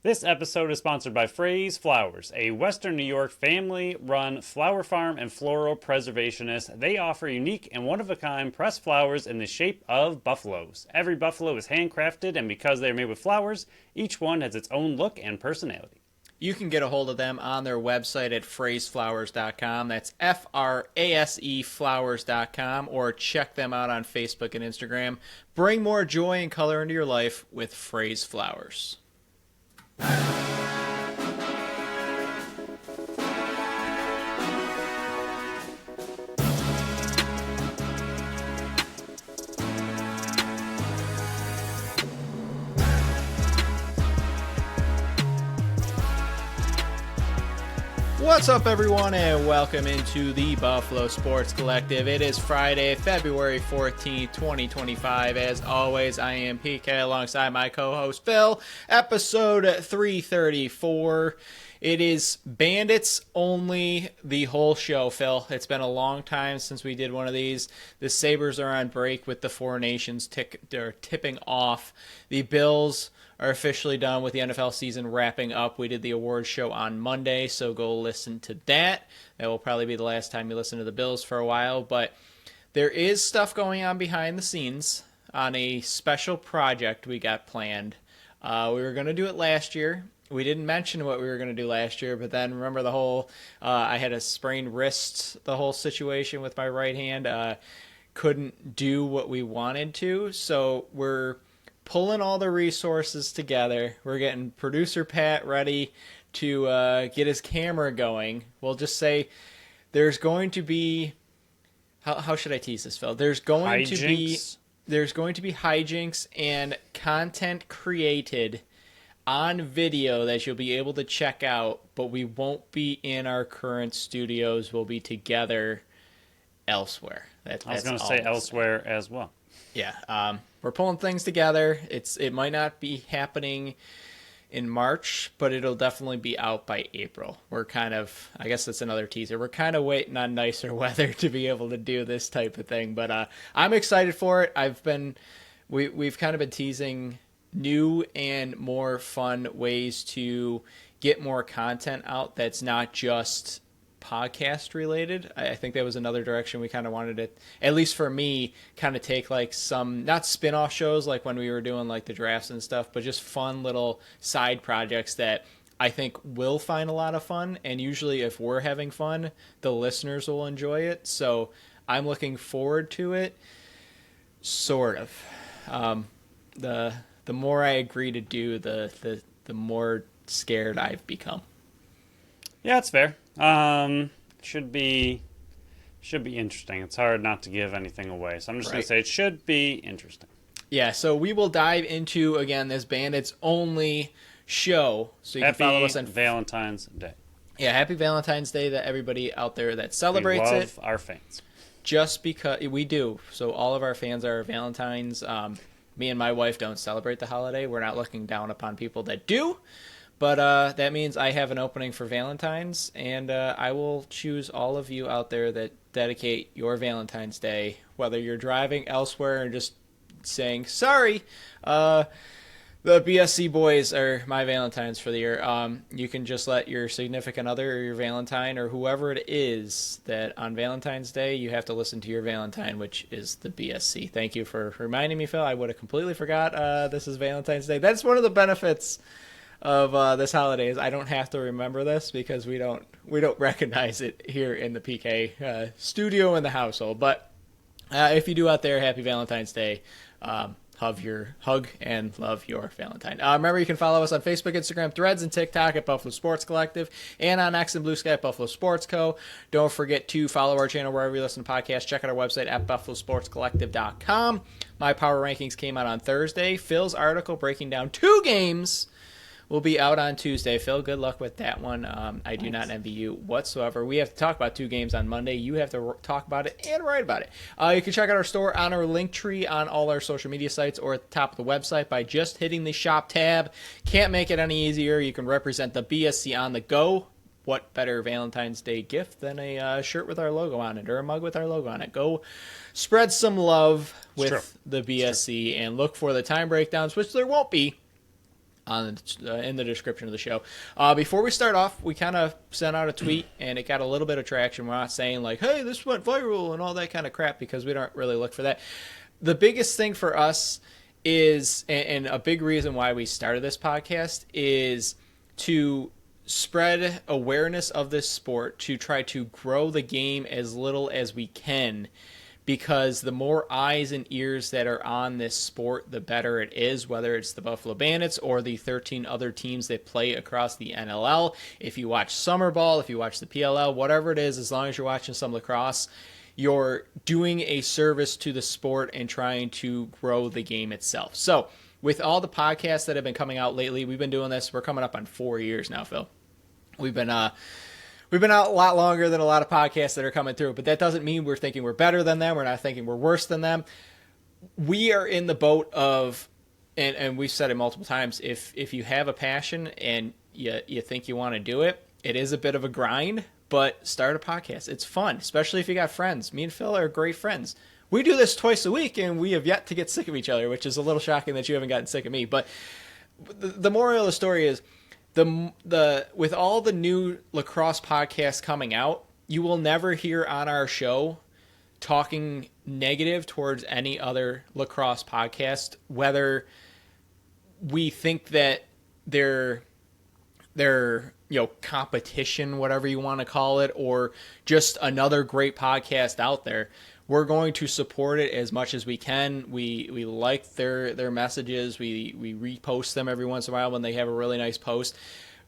This episode is sponsored by Frey's Flowers, a Western New York family-run flower farm and floral preservationist. They offer unique and one-of-a-kind pressed flowers in the shape of buffaloes. Every buffalo is handcrafted, and because they are made with flowers, each one has its own look and personality. You can get a hold of them on their website at phraseflowers.com. That's Frase flowers.com, or check them out on Facebook and Instagram. Bring more joy and color into your life with Phrase Flowers. What's up, everyone, and welcome into the Buffalo Sports Collective. It is Friday, February 14th, 2025. As always, I am PK alongside my co-host Phil. Episode 334. It is Bandits only the whole show, Phil. It's been a long time since we did one of these. The Sabres are on break with the Four Nations tipping off. The Bills are officially done with the NFL season wrapping up. We did the awards show on Monday, so go listen to that. That will probably be the last time you listen to the Bills for a while, but there is stuff going on behind the scenes on a special project we got planned. We were going to do it last year. We didn't mention what we were going to do last year, but then remember the whole, I had a sprained wrist, the whole situation with my right hand, couldn't do what we wanted to, so we're pulling all the resources together. We're getting producer Pat ready to get his camera going. We'll just say there's going to be, how should I tease this, Phil? There's going to be hijinks and content created on video that you'll be able to check out, but we won't be in our current studios. We'll be together elsewhere. I was going to say elsewhere as well. Yeah, we're pulling things together. It might not be happening in March, but it'll definitely be out by April. I guess that's another teaser. We're kind of waiting on nicer weather to be able to do this type of thing, but I'm excited for it. We've kind of been teasing new and more fun ways to get more content out that's not just podcast related. I think that was another direction we kind of wanted to, at least for me, kind of take like some, not spin-off shows like when we were doing like the drafts and stuff, but just fun little side projects that I think will find a lot of fun. And usually if we're having fun, the listeners will enjoy it. So I'm looking forward to it. Sort of. The more I agree to do, the more scared I've become. Yeah, that's fair. Should be interesting. It's hard not to give anything away, so I'm just going to say it should be interesting. Yeah, so we will dive into, again, this Bandits only show. So you Happy can follow us on Valentine's Day. Yeah, happy Valentine's Day to everybody out there that celebrates it. We love our fans. Just because we do. So all of our fans are Valentine's. Me and my wife don't celebrate the holiday. We're not looking down upon people that do. But that means I have an opening for Valentine's, and I will choose all of you out there that dedicate your Valentine's Day, whether you're driving elsewhere and just saying, sorry, the BSC boys are my Valentines for the year. You can just let your significant other or your Valentine or whoever it is that on Valentine's Day you have to listen to your Valentine, which is the BSC. Thank you for reminding me, Phil. I would have completely forgot this is Valentine's Day. That's one of the benefits of this holiday is I don't have to remember this because we don't recognize it here in the PK studio in the household. But if you do out there, happy Valentine's Day. Hug and love your Valentine. Remember, you can follow us on Facebook, Instagram, Threads, and TikTok at Buffalo Sports Collective, and on X and Blue Sky at Buffalo Sports Co. Don't forget to follow our channel wherever you listen to podcasts. Check out our website at buffalosportscollective.com. My power rankings came out on Thursday. Phil's article breaking down 2 games will be out on Tuesday. Phil, good luck with that one. I do not envy you whatsoever. We have to talk about 2 games on Monday. You have to talk about it and write about it. You can check out our store on our link tree on all our social media sites or at the top of the website by just hitting the shop tab. Can't make it any easier. You can represent the BSC on the go. What better Valentine's Day gift than a shirt with our logo on it or a mug with our logo on it? Go spread some love with the BSC and look for the time breakdowns, which there won't be in the description of the show. Before we start off, we kind of sent out a tweet, and it got a little bit of traction. We're not saying like, hey, this went viral and all that kind of crap, because we don't really look for that. The biggest thing for us is, and a big reason why we started this podcast, is to spread awareness of this sport, to try to grow the game as little as we can, because the more eyes and ears that are on this sport, the better it is, whether it's the Buffalo Bandits or the 13 other teams that play across the NLL. If you watch summer ball, if you watch the PLL, whatever it is, as long as you're watching some lacrosse, you're doing a service to the sport and trying to grow the game itself. So with all the podcasts that have been coming out lately, we've been doing this. We're coming up on 4 years now, Phil. We've been out a lot longer than a lot of podcasts that are coming through, but that doesn't mean we're thinking we're better than them. We're not thinking we're worse than them. We are in the boat of, and we've said it multiple times, if you have a passion and you think you want to do it, it is a bit of a grind, but start a podcast. It's fun, especially if you got friends. Me and Phil are great friends. We do this twice a week, and we have yet to get sick of each other, which is a little shocking that you haven't gotten sick of me. But the moral of the story is, with all the new lacrosse podcasts coming out, you will never hear on our show talking negative towards any other lacrosse podcast, whether we think that they're competition, whatever you want to call it, or just another great podcast out there. We're going to support it as much as we can. We like their messages. We repost them every once in a while when they have a really nice post.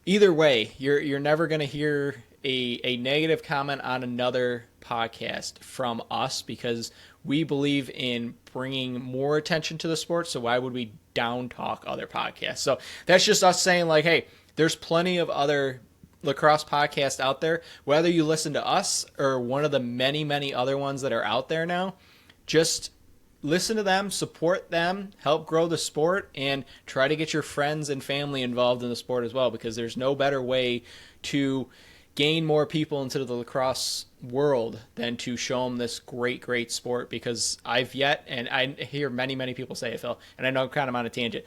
Either way, you're never going to hear a negative comment on another podcast from us, because we believe in bringing more attention to the sport. So why would we down talk other podcasts? So that's just us saying like, hey, there's plenty of other lacrosse podcast out there. Whether you listen to us or one of the many, many other ones that are out there now, just listen to them, support them, help grow the sport, and try to get your friends and family involved in the sport as well, because there's no better way to gain more people into the lacrosse world than to show them this great, great sport. Because I've yet, and I hear many, many people say it, Phil, and I know I'm kind of on a tangent,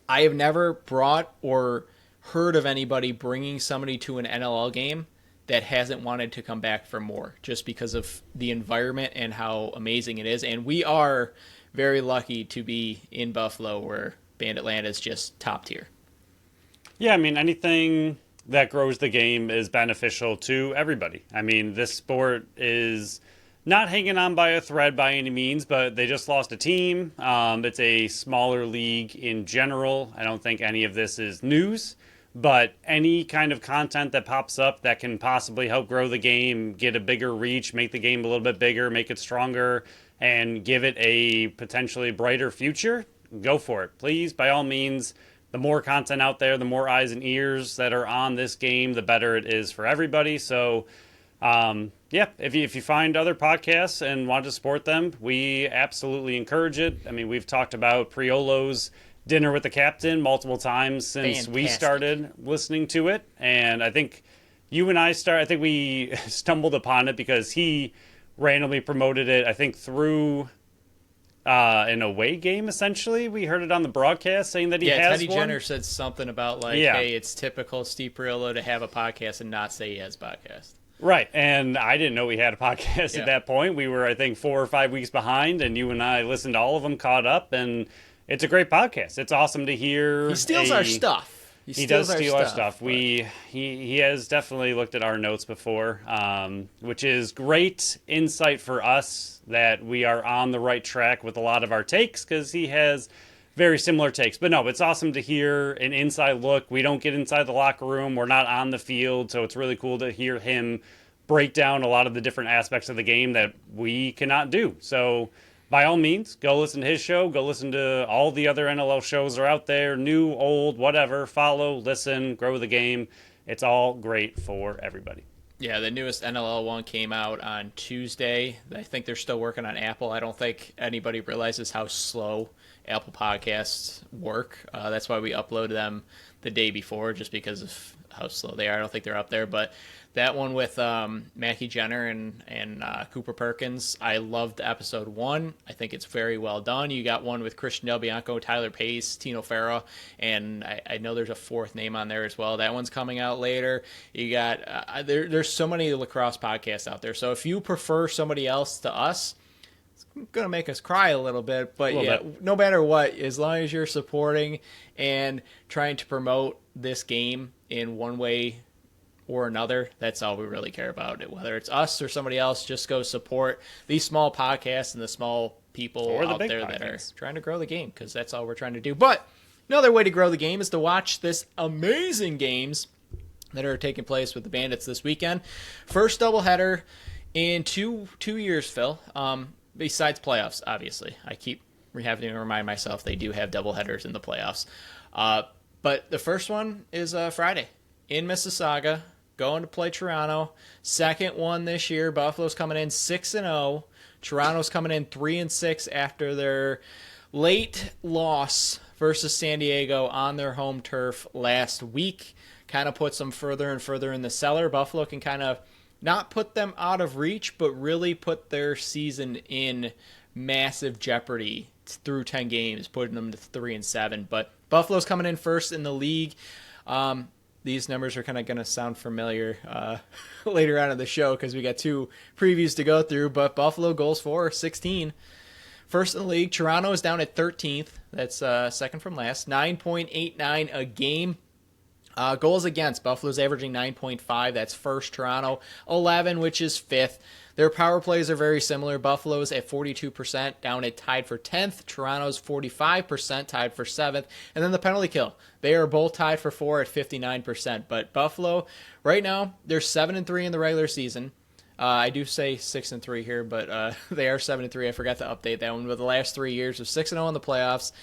I have never brought or heard of anybody bringing somebody to an NLL game that hasn't wanted to come back for more, just because of the environment and how amazing it is. And we are very lucky to be in Buffalo, where Bandit Land is just top tier. Yeah, I mean, anything that grows the game is beneficial to everybody. I mean, this sport is not hanging on by a thread by any means, but they just lost a team. It's a smaller league in general. I don't think any of this is news. But any kind of content that pops up that can possibly help grow the game, get a bigger reach, make the game a little bit bigger, make it stronger, and give it a potentially brighter future, go for it. Please, by all means, the more content out there, the more eyes and ears that are on this game, the better it is for everybody. So, if you find other podcasts and want to support them, we absolutely encourage it. I mean, we've talked about Priolo's Dinner with the Captain multiple times since we started listening to it, and I think you and I we stumbled upon it because he randomly promoted it, I think through an away game. Essentially, we heard it on the broadcast saying that he has Teddy one. Jenner said something about hey, it's typical Steve Priolo to have a podcast and not say he has a podcast. Right, and I didn't know we had a podcast at that point. We were, I think, 4 or 5 weeks behind, and you and I listened to all of them, caught up, and it's a great podcast. It's awesome to hear. He steals our stuff. He does steal our stuff. He has definitely looked at our notes before, which is great insight for us that we are on the right track with a lot of our takes, because he has very similar takes. But no, it's awesome to hear an inside look. We don't get inside the locker room. We're not on the field, so it's really cool to hear him break down a lot of the different aspects of the game that we cannot do. So by all means, go listen to his show. Go listen to all the other NLL shows that are out there, new, old, whatever. Follow, listen, grow the game. It's all great for everybody. Yeah, the newest NLL one came out on Tuesday. I think they're still working on Apple. I don't think anybody realizes how slow Apple Podcasts work. That's why we uploaded them the day before, just because of how slow they are. I don't think they're up there, but that one with Mackie Jenner and Cooper Perkins, I loved episode 1. I think it's very well done. You got one with Christian Del Bianco, Tyler Pace, Tino Farah, and I know there's a 4th name on there as well. That one's coming out later. You got there's so many lacrosse podcasts out there. So if you prefer somebody else to us, it's gonna make us cry a little bit, but no matter what, as long as you're supporting and trying to promote this game in one way or another, that's all we really care about. Whether it's us or somebody else, just go support these small podcasts and the small people out there that are trying to grow the game, because that's all we're trying to do. But another way to grow the game is to watch this amazing games that are taking place with the Bandits this weekend. First doubleheader in two years, Phil. Besides playoffs, obviously. I keep having to remind myself they do have doubleheaders in the playoffs. But the first one is Friday in Mississauga, going to play Toronto. Second one this year. Buffalo's coming in 6-0. Toronto's coming in 3-6 after their late loss versus San Diego on their home turf last week. Kind of puts them further and further in the cellar. Buffalo can kind of not put them out of reach, but really put their season in massive jeopardy through 10 games, putting them to 3-7. But Buffalo's coming in first in the league. These numbers are kind of going to sound familiar later on in the show because we got 2 previews to go through. But Buffalo goals for 16. First in the league. Toronto is down at 13th. That's second from last. 9.89 a game. Goals against. Buffalo's averaging 9.5. That's first. Toronto 11, which is fifth. Their power plays are very similar. Buffalo's at 42%, down at tied for 10th. Toronto's 45%, tied for 7th. And then the penalty kill. They are both tied for 4 at 59%. But Buffalo, right now, they're 7-3 in the regular season. I do say 6-3 here, but they are 7-3. I forgot to update that one. But the last 3 years of 6-0 in the playoffs.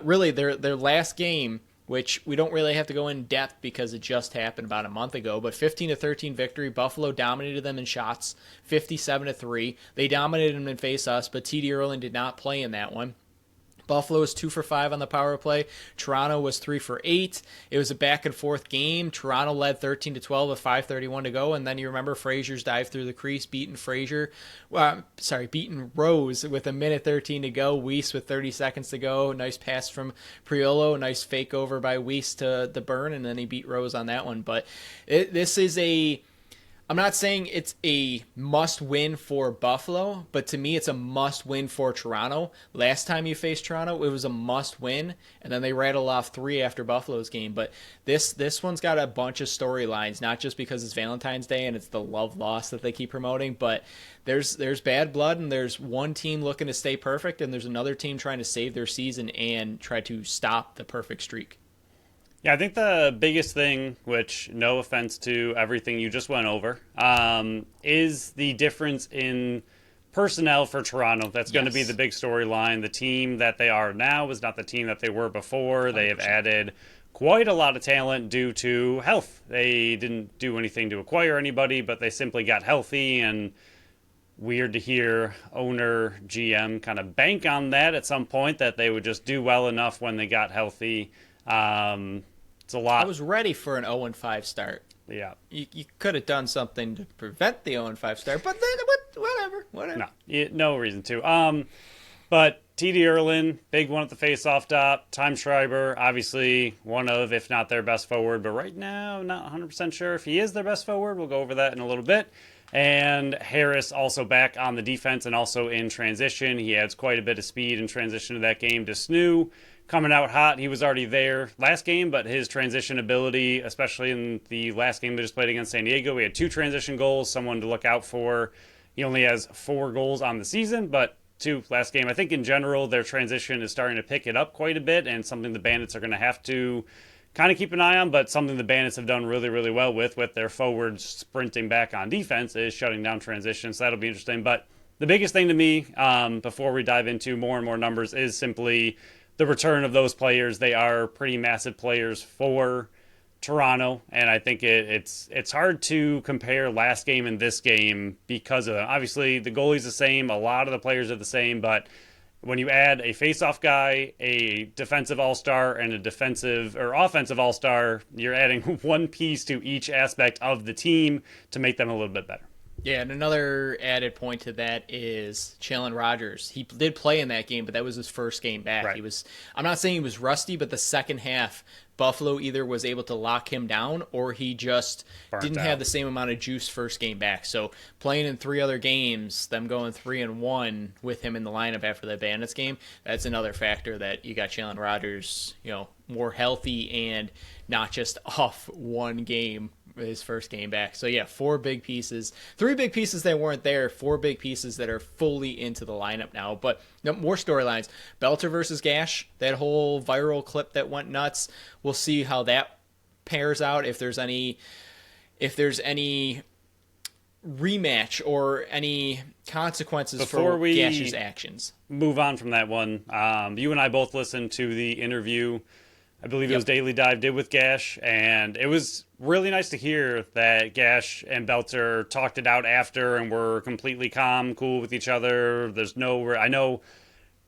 Really, their last game, which we don't really have to go in depth because it just happened about a month ago, but 15-13 victory. Buffalo dominated them in shots, 57-3. They dominated them in face-offs, but T.D. Erling did not play in that one. Buffalo was 2 for 5 on the power play. Toronto was 3 for 8. It was a back-and-forth game. Toronto led 13-12 with 5:31 to go, and then you remember Frazier's dive through the crease, beating Rose with 1:13 to go. Weiss with 30 seconds to go. Nice pass from Priolo. Nice fake over by Weiss to the burn, and then he beat Rose on that one. But this is I'm not saying it's a must-win for Buffalo, but to me it's a must-win for Toronto. Last time you faced Toronto, it was a must-win, and then they rattled off 3 after Buffalo's game. But this one's got a bunch of storylines, not just because it's Valentine's Day and it's the love loss that they keep promoting, but there's bad blood, and there's one team looking to stay perfect, and there's another team trying to save their season and try to stop the perfect streak. Yeah, I think the biggest thing, which no offense to everything you just went over, is the difference in personnel for Toronto. That's going to be the big storyline. The team that they are now is not the team that they were before. 100%. They have added quite a lot of talent due to health. They didn't do anything to acquire anybody, but they simply got healthy, and weird to hear owner, GM kind of bank on that at some point, that they would just do well enough when they got healthy. It's a lot. I was ready for an 0-5 start. Yeah. You could have done something to prevent the 0-5 start, but then whatever. No reason to. But T.D. Erlin, big one at the face-off dot. Time Schreiber, obviously one of, if not their best forward, but right now, not 100% sure if he is their best forward. We'll go over that in a little bit. And Harris also back on the defense and also in transition. He adds quite a bit of speed in transition to that game. To Snoo, coming out hot. He was already there last game, but his transition ability, especially in the last game they just played against San Diego, we had 2 transition goals, someone to look out for. He only has 4 goals on the season, but 2 last game. I think in general their transition is starting to pick it up quite a bit, and something the Bandits are going to have to kind of keep an eye on, but something the Bandits have done really, really well with their forwards sprinting back on defense is shutting down transition, so that'll be interesting. But the biggest thing to me, before we dive into more and more numbers, is simply the return of those players. They are pretty massive players for Toronto, and I think it's hard to compare last game and this game because of them. Obviously, the goalie's the same, a lot of the players are the same, but when you add a face-off guy, a defensive all-star, and a defensive or offensive all-star, you're adding one piece to each aspect of the team to make them a little bit better. Yeah, and another added point to that is Jalen Rogers. He did play in that game, but that was his first game back. Right. He was I'm not saying he was rusty, but the second half Buffalo either was able to lock him down or he just didn't have the same amount of juice first game back. So playing in 3 other games, them going 3-1 with him in the lineup after the Bandits game, that's another factor that you got Jalen Rogers, more healthy and not just off one game his first game back. So yeah, 4 big pieces, 3 big pieces that weren't there, 4 big pieces that are fully into the lineup now. But more storylines. Belter versus Gash, that whole viral clip that went nuts. We'll see how that pairs out. If there's any rematch or any consequences for Gash's actions. Move on from that one. You and I both listened to the interview. I believe it was Daily Dive did with Gash, and it was really nice to hear that Gash and Belter talked it out after and were completely calm, cool with each other. I know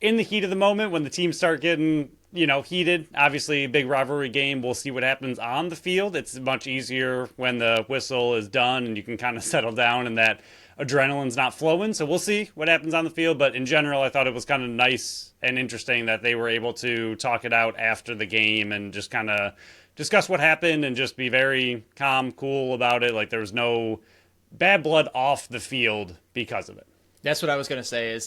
in the heat of the moment when the teams start getting, heated, obviously a big rivalry game, we'll see what happens on the field. It's much easier when the whistle is done and you can kind of settle down and that adrenaline's not flowing. So we'll see what happens on the field. But in general, I thought it was kind of nice and interesting that they were able to talk it out after the game and just kind of discuss what happened and just be very calm, cool about it. Like there was no bad blood off the field because of it. That's what I was going to say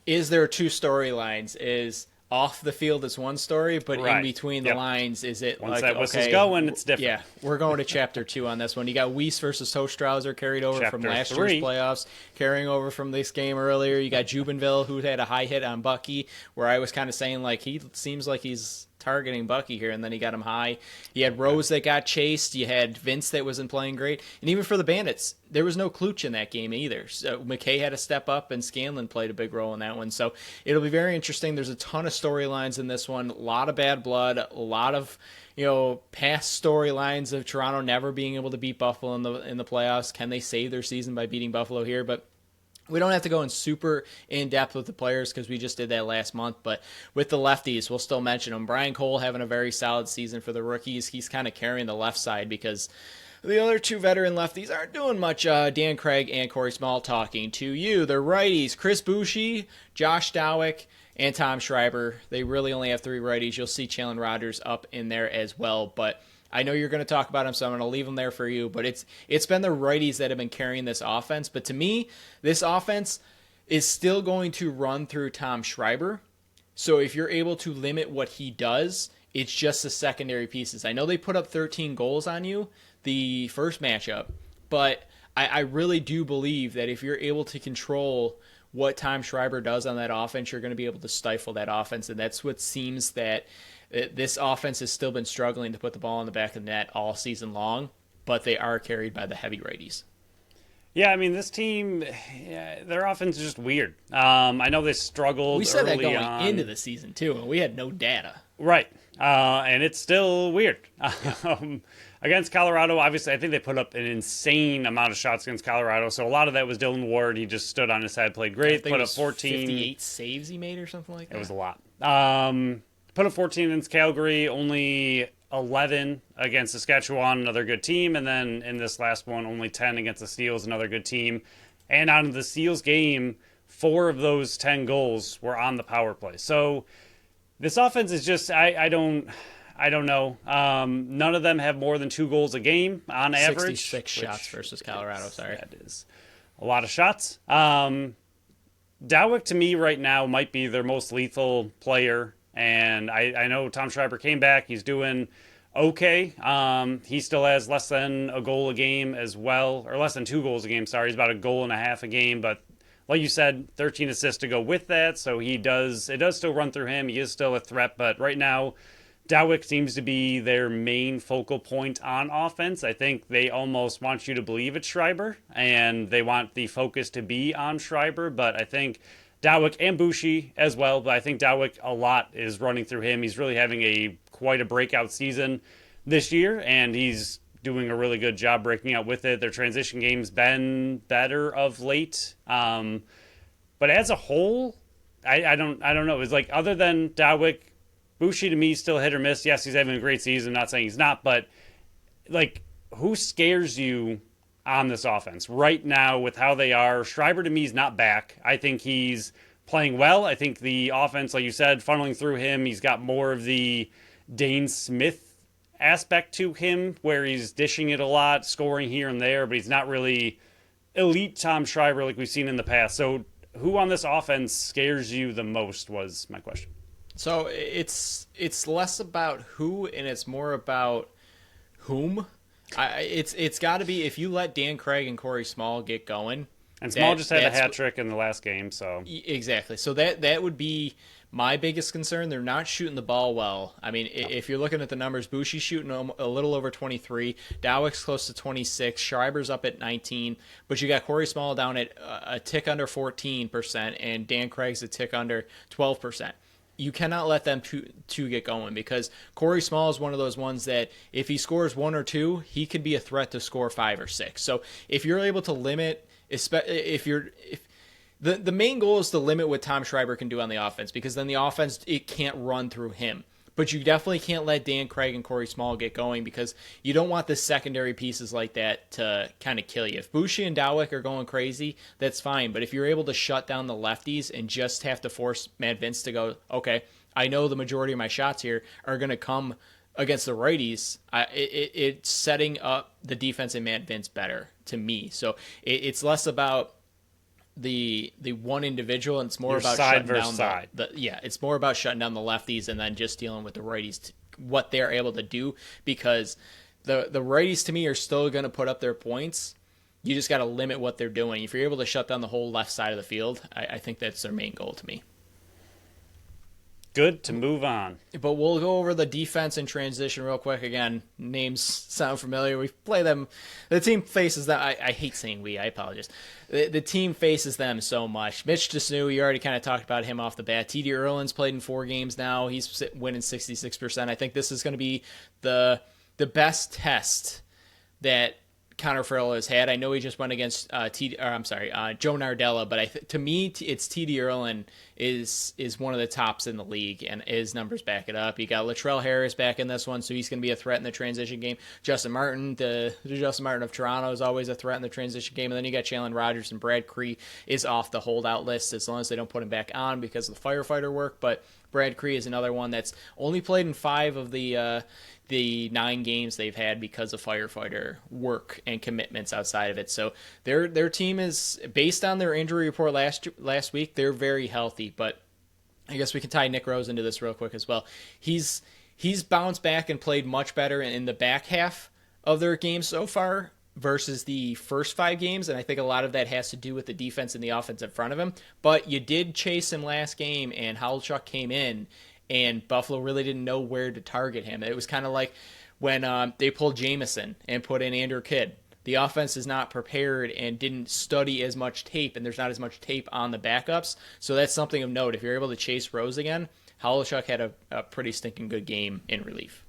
is there 2 storylines? Is off the field is one story, but in between the lines, is it once that whistle's going, it's different. Yeah, we're going to chapter 2 on this one. You got Weiss versus Hochstrauser carried over from last year's playoffs, carrying over from this game earlier. You got Jubenville, who had a high hit on Bucky, where I was kind of saying, he seems like he's targeting Bucky here, and then he got him high. You had Rose that got chased. You had Vince that wasn't playing great. And even for the Bandits, there was no Klutch in that game either. So McKay had to step up, and Scanlon played a big role in that one. So it'll be very interesting. There's a ton of storylines in this one. A lot of bad blood. A lot of past storylines of Toronto never being able to beat Buffalo in the playoffs. Can they save their season by beating Buffalo here? But we don't have to go in super in-depth with the players because we just did that last month. But with the lefties, we'll still mention them. Brian Cole having a very solid season for the rookies. He's kind of carrying the left side because the other 2 veteran lefties aren't doing much. Dan Craig and Corey Small talking to you. The righties, Chris Bushi, Josh Dowick, and Tom Schreiber. They really only have 3 righties. You'll see Jalen Rogers up in there as well. But I know you're going to talk about him, so I'm going to leave him there for you. But it's been the righties that have been carrying this offense. But to me, this offense is still going to run through Tom Schreiber. So if you're able to limit what he does, it's just the secondary pieces. I know they put up 13 goals on you the first matchup, but I really do believe that if you're able to control what Tom Schreiber does on that offense, you're going to be able to stifle that offense. And that's what seems that this offense has still been struggling to put the ball in the back of the net all season long, but they are carried by the heavy righties. Yeah, I mean, this team, their offense is just weird. I know they struggled. We said early that going on. into the season, too, and we had no data. Right. And it's still weird. Against Colorado, obviously, I think they put up an insane amount of shots against Colorado. So a lot of that was Dylan Ward. He just stood on his head, played great, put up 14. 58 saves he made or something like that. It was a lot. Put up 14 against Calgary, only 11 against Saskatchewan, another good team. And then in this last one, only 10 against the Seals, another good team. And out of the Seals game, 4 of those 10 goals were on the power play. So this offense is just, I don't know. None of them have more than 2 goals a game on average. 66 shots versus Colorado, sorry. That is a lot of shots. Dowick, to me, right now, might be their most lethal player. And I know Tom Schreiber came back. He's doing okay. He still has less than a goal a game as well, or less than 2 goals a game. Sorry, he's about a goal and a half a game. But like you said, 13 assists to go with that. So it does still run through him. He is still a threat. But right now, Dowick seems to be their main focal point on offense. I think they almost want you to believe it's Schreiber, and they want the focus to be on Schreiber. But I think Dowick and Bushi as well, but I think Dowick a lot is running through him. He's really having quite a breakout season this year, and he's doing a really good job breaking out with it. Their transition game's been better of late. But as a whole, I don't know. It's like other than Dawick, Bushi to me still hit or miss. Yes, he's having a great season. Not saying he's not, but like who scares you on this offense right now with how they are? Schreiber to me is not back. I think he's playing well. I think the offense, like you said, funneling through him, he's got more of the Dane Smith aspect to him where he's dishing it a lot, scoring here and there, but he's not really elite Tom Schreiber like we've seen in the past. So who on this offense scares you the most was my question. So it's less about who and it's more about whom. It's got to be if you let Dan Craig and Corey Small get going. And Small just had a hat trick in the last game, so exactly. So that would be my biggest concern. They're not shooting the ball well. I mean, if you're looking at the numbers, Bushi's shooting a little over 23, Dawick's close to 26, Schreiber's up at 19, but you got Corey Small down at a tick under 14%, and Dan Craig's a tick under 12%. You cannot let them two get going because Corey Small is one of those ones that if he scores one or two, he could be a threat to score 5 or 6. So if you're able to limit, the main goal is to limit what Tom Schreiber can do on the offense because then the offense, it can't run through him. But you definitely can't let Dan Craig and Corey Small get going because you don't want the secondary pieces like that to kind of kill you. If Bushi and Dawick are going crazy, that's fine. But if you're able to shut down the lefties and just have to force Matt Vince to go, okay, I know the majority of my shots here are going to come against the righties, it's setting up the defense and Matt Vince better to me. So it's less about the one individual, and it's more about shutting down it's more about shutting down the lefties and then just dealing with the righties, what they're able to do, because the righties to me are still going to put up their points. You just got to limit what they're doing. If you're able to shut down the whole left side of the field, I think that's their main goal to me. Good to move on. But we'll go over the defense and transition real quick. Again, names sound familiar. We play them. The team faces them. I hate saying we. I apologize. The team faces them so much. Mitch Desnu, you already kind of talked about him off the bat. T.D. Erlin's played in 4 games now. He's winning 66%. I think this is going to be the best test that Connor Farrell has had. I know he just went against Joe Nardella, but to me, it's T.D. Erlin is one of the tops in the league, and his numbers back it up. You got Latrell Harris back in this one, so he's going to be a threat in the transition game. Justin Martin, the Justin Martin of Toronto, is always a threat in the transition game. And then you got Jalen Rogers, and Brad Cree is off the holdout list as long as they don't put him back on because of the firefighter work. But Brad Cree is another one that's only played in 5 of the 9 games they've had because of firefighter work and commitments outside of it. So their team is, based on their injury report last week, they're very healthy. But I guess we can tie Nick Rose into this real quick as well. He's bounced back and played much better in the back half of their games so far versus the first 5 games, and I think a lot of that has to do with the defense and the offense in front of him. But you did chase him last game, and Howlchuk came in, and Buffalo really didn't know where to target him. It was kind of like when they pulled Jamison and put in Andrew Kidd. The offense is not prepared and didn't study as much tape, and there's not as much tape on the backups. So that's something of note. If you're able to chase Rose again, Howlchuk had a pretty stinking good game in relief.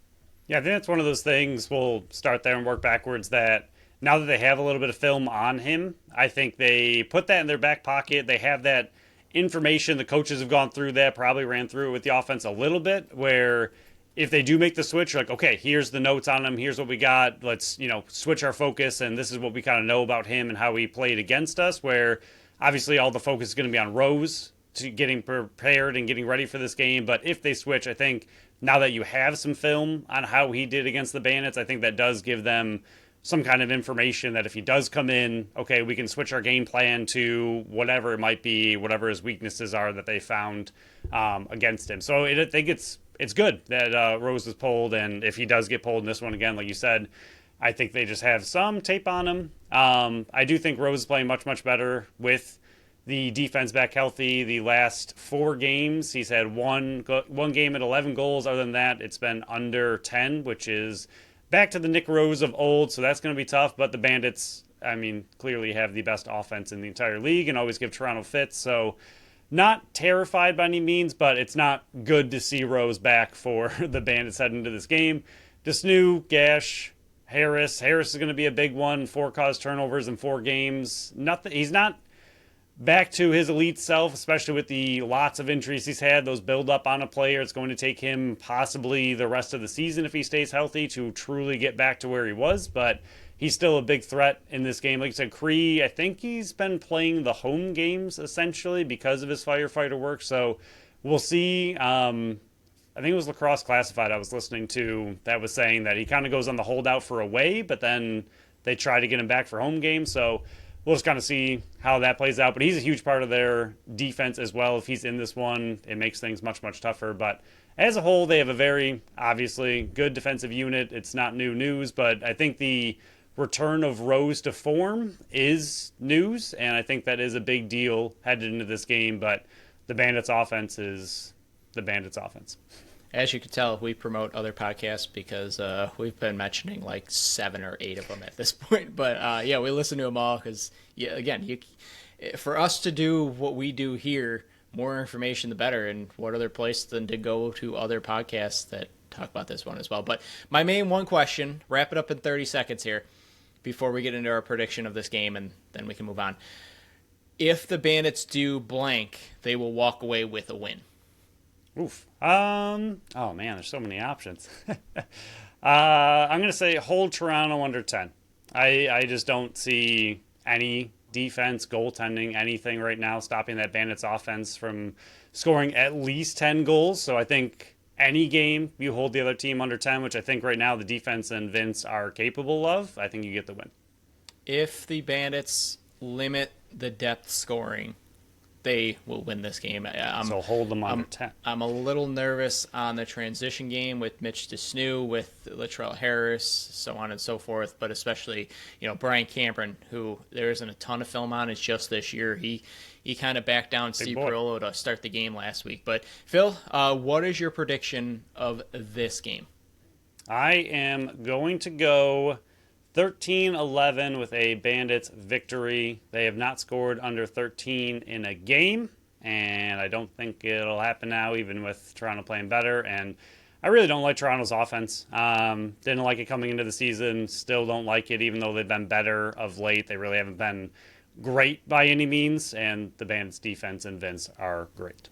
Yeah, I think that's one of those things. We'll start there and work backwards. That now that they have a little bit of film on him, I think they put that in their back pocket. They have that information. The coaches have gone through that, probably ran through it with the offense a little bit, where if they do make the switch, like, okay, here's the notes on him, here's what we got, let's, switch our focus, and this is what we kind of know about him and how he played against us, where obviously all the focus is going to be on Rose to getting prepared and getting ready for this game. But if they switch, I think now that you have some film on how he did against the Bandits, I think that does give them some kind of information that if he does come in, okay, we can switch our game plan to whatever it might be, whatever his weaknesses are that they found against him. So I think it's good that Rose was pulled, and if he does get pulled in this one again, like you said, I think they just have some tape on him. I do think Rose is playing much, much better with the defense back healthy. The last 4 games, he's had one game at 11 goals. Other than that, it's been under 10, which is back to the Nick Rose of old, so that's going to be tough. But the Bandits, clearly have the best offense in the entire league and always give Toronto fits. So not terrified by any means, but it's not good to see Rose back for the Bandits heading into this game. Desnu, Gash, Harris. Harris is going to be a big one. 4 caused turnovers in 4 games. Nothing. He's not back to his elite self, especially with the lots of injuries he's had, those build up on a player. It's going to take him possibly the rest of the season if he stays healthy to truly get back to where he was, but he's still a big threat in this game. Like I said, Cree, I think he's been playing the home games essentially because of his firefighter work, so we'll see. I think it was Lacrosse Classified I was listening to that was saying that he kind of goes on the holdout for away, but then they try to get him back for home games, so we'll just kind of see how that plays out. But he's a huge part of their defense as well. If he's in this one, it makes things much, much tougher. But as a whole, they have a very, obviously, good defensive unit. It's not new news, but I think the return of Rose to form is news, and I think that is a big deal headed into this game. But the Bandits' offense is the Bandits' offense. As you can tell, we promote other podcasts because we've been mentioning like 7 or 8 of them at this point. But yeah, we listen to them all because, yeah, again, for us to do what we do here, more information the better. And what other place than to go to other podcasts that talk about this one as well. But my main one question, wrap it up in 30 seconds here before we get into our prediction of this game, and then we can move on. If the Bandits do blank, they will walk away with a win. Oof. Oh man, there's so many options. I'm gonna say hold Toronto under 10. I just don't see any defense, goaltending, anything right now stopping that Bandits offense from scoring at least 10 goals. So I think any game you hold the other team under 10, which I think right now the defense and Vince are capable of, I think you get the win. If the Bandits limit the depth scoring, they will win this game. So hold them under 10. I'm a little nervous on the transition game with Mitch DeSnew, with Latrell Harris, so on and so forth, but especially, Brian Cameron, who there isn't a ton of film on. It's just this year. He kind of backed down Steve Perillo to start the game last week. But, Phil, what is your prediction of this game? I am going to go 13-11 with a Bandits victory. They have not scored under 13 in a game, and I don't think it'll happen now, even with Toronto playing better. And I really don't like Toronto's offense. Didn't like it coming into the season. Still don't like it, even though they've been better of late. They really haven't been great by any means, and the Bandits' defense and Vince are great.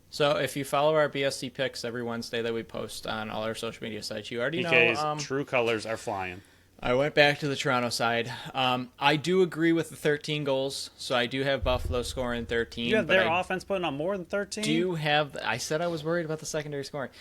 So if you follow our BSC picks every Wednesday that we post on all our social media sites, you already PK's know. True colors are flying. I went back to the Toronto side. I do agree with the 13 goals, so I do have Buffalo scoring 13. You have their offense putting on more than 13? I said I was worried about the secondary scoring.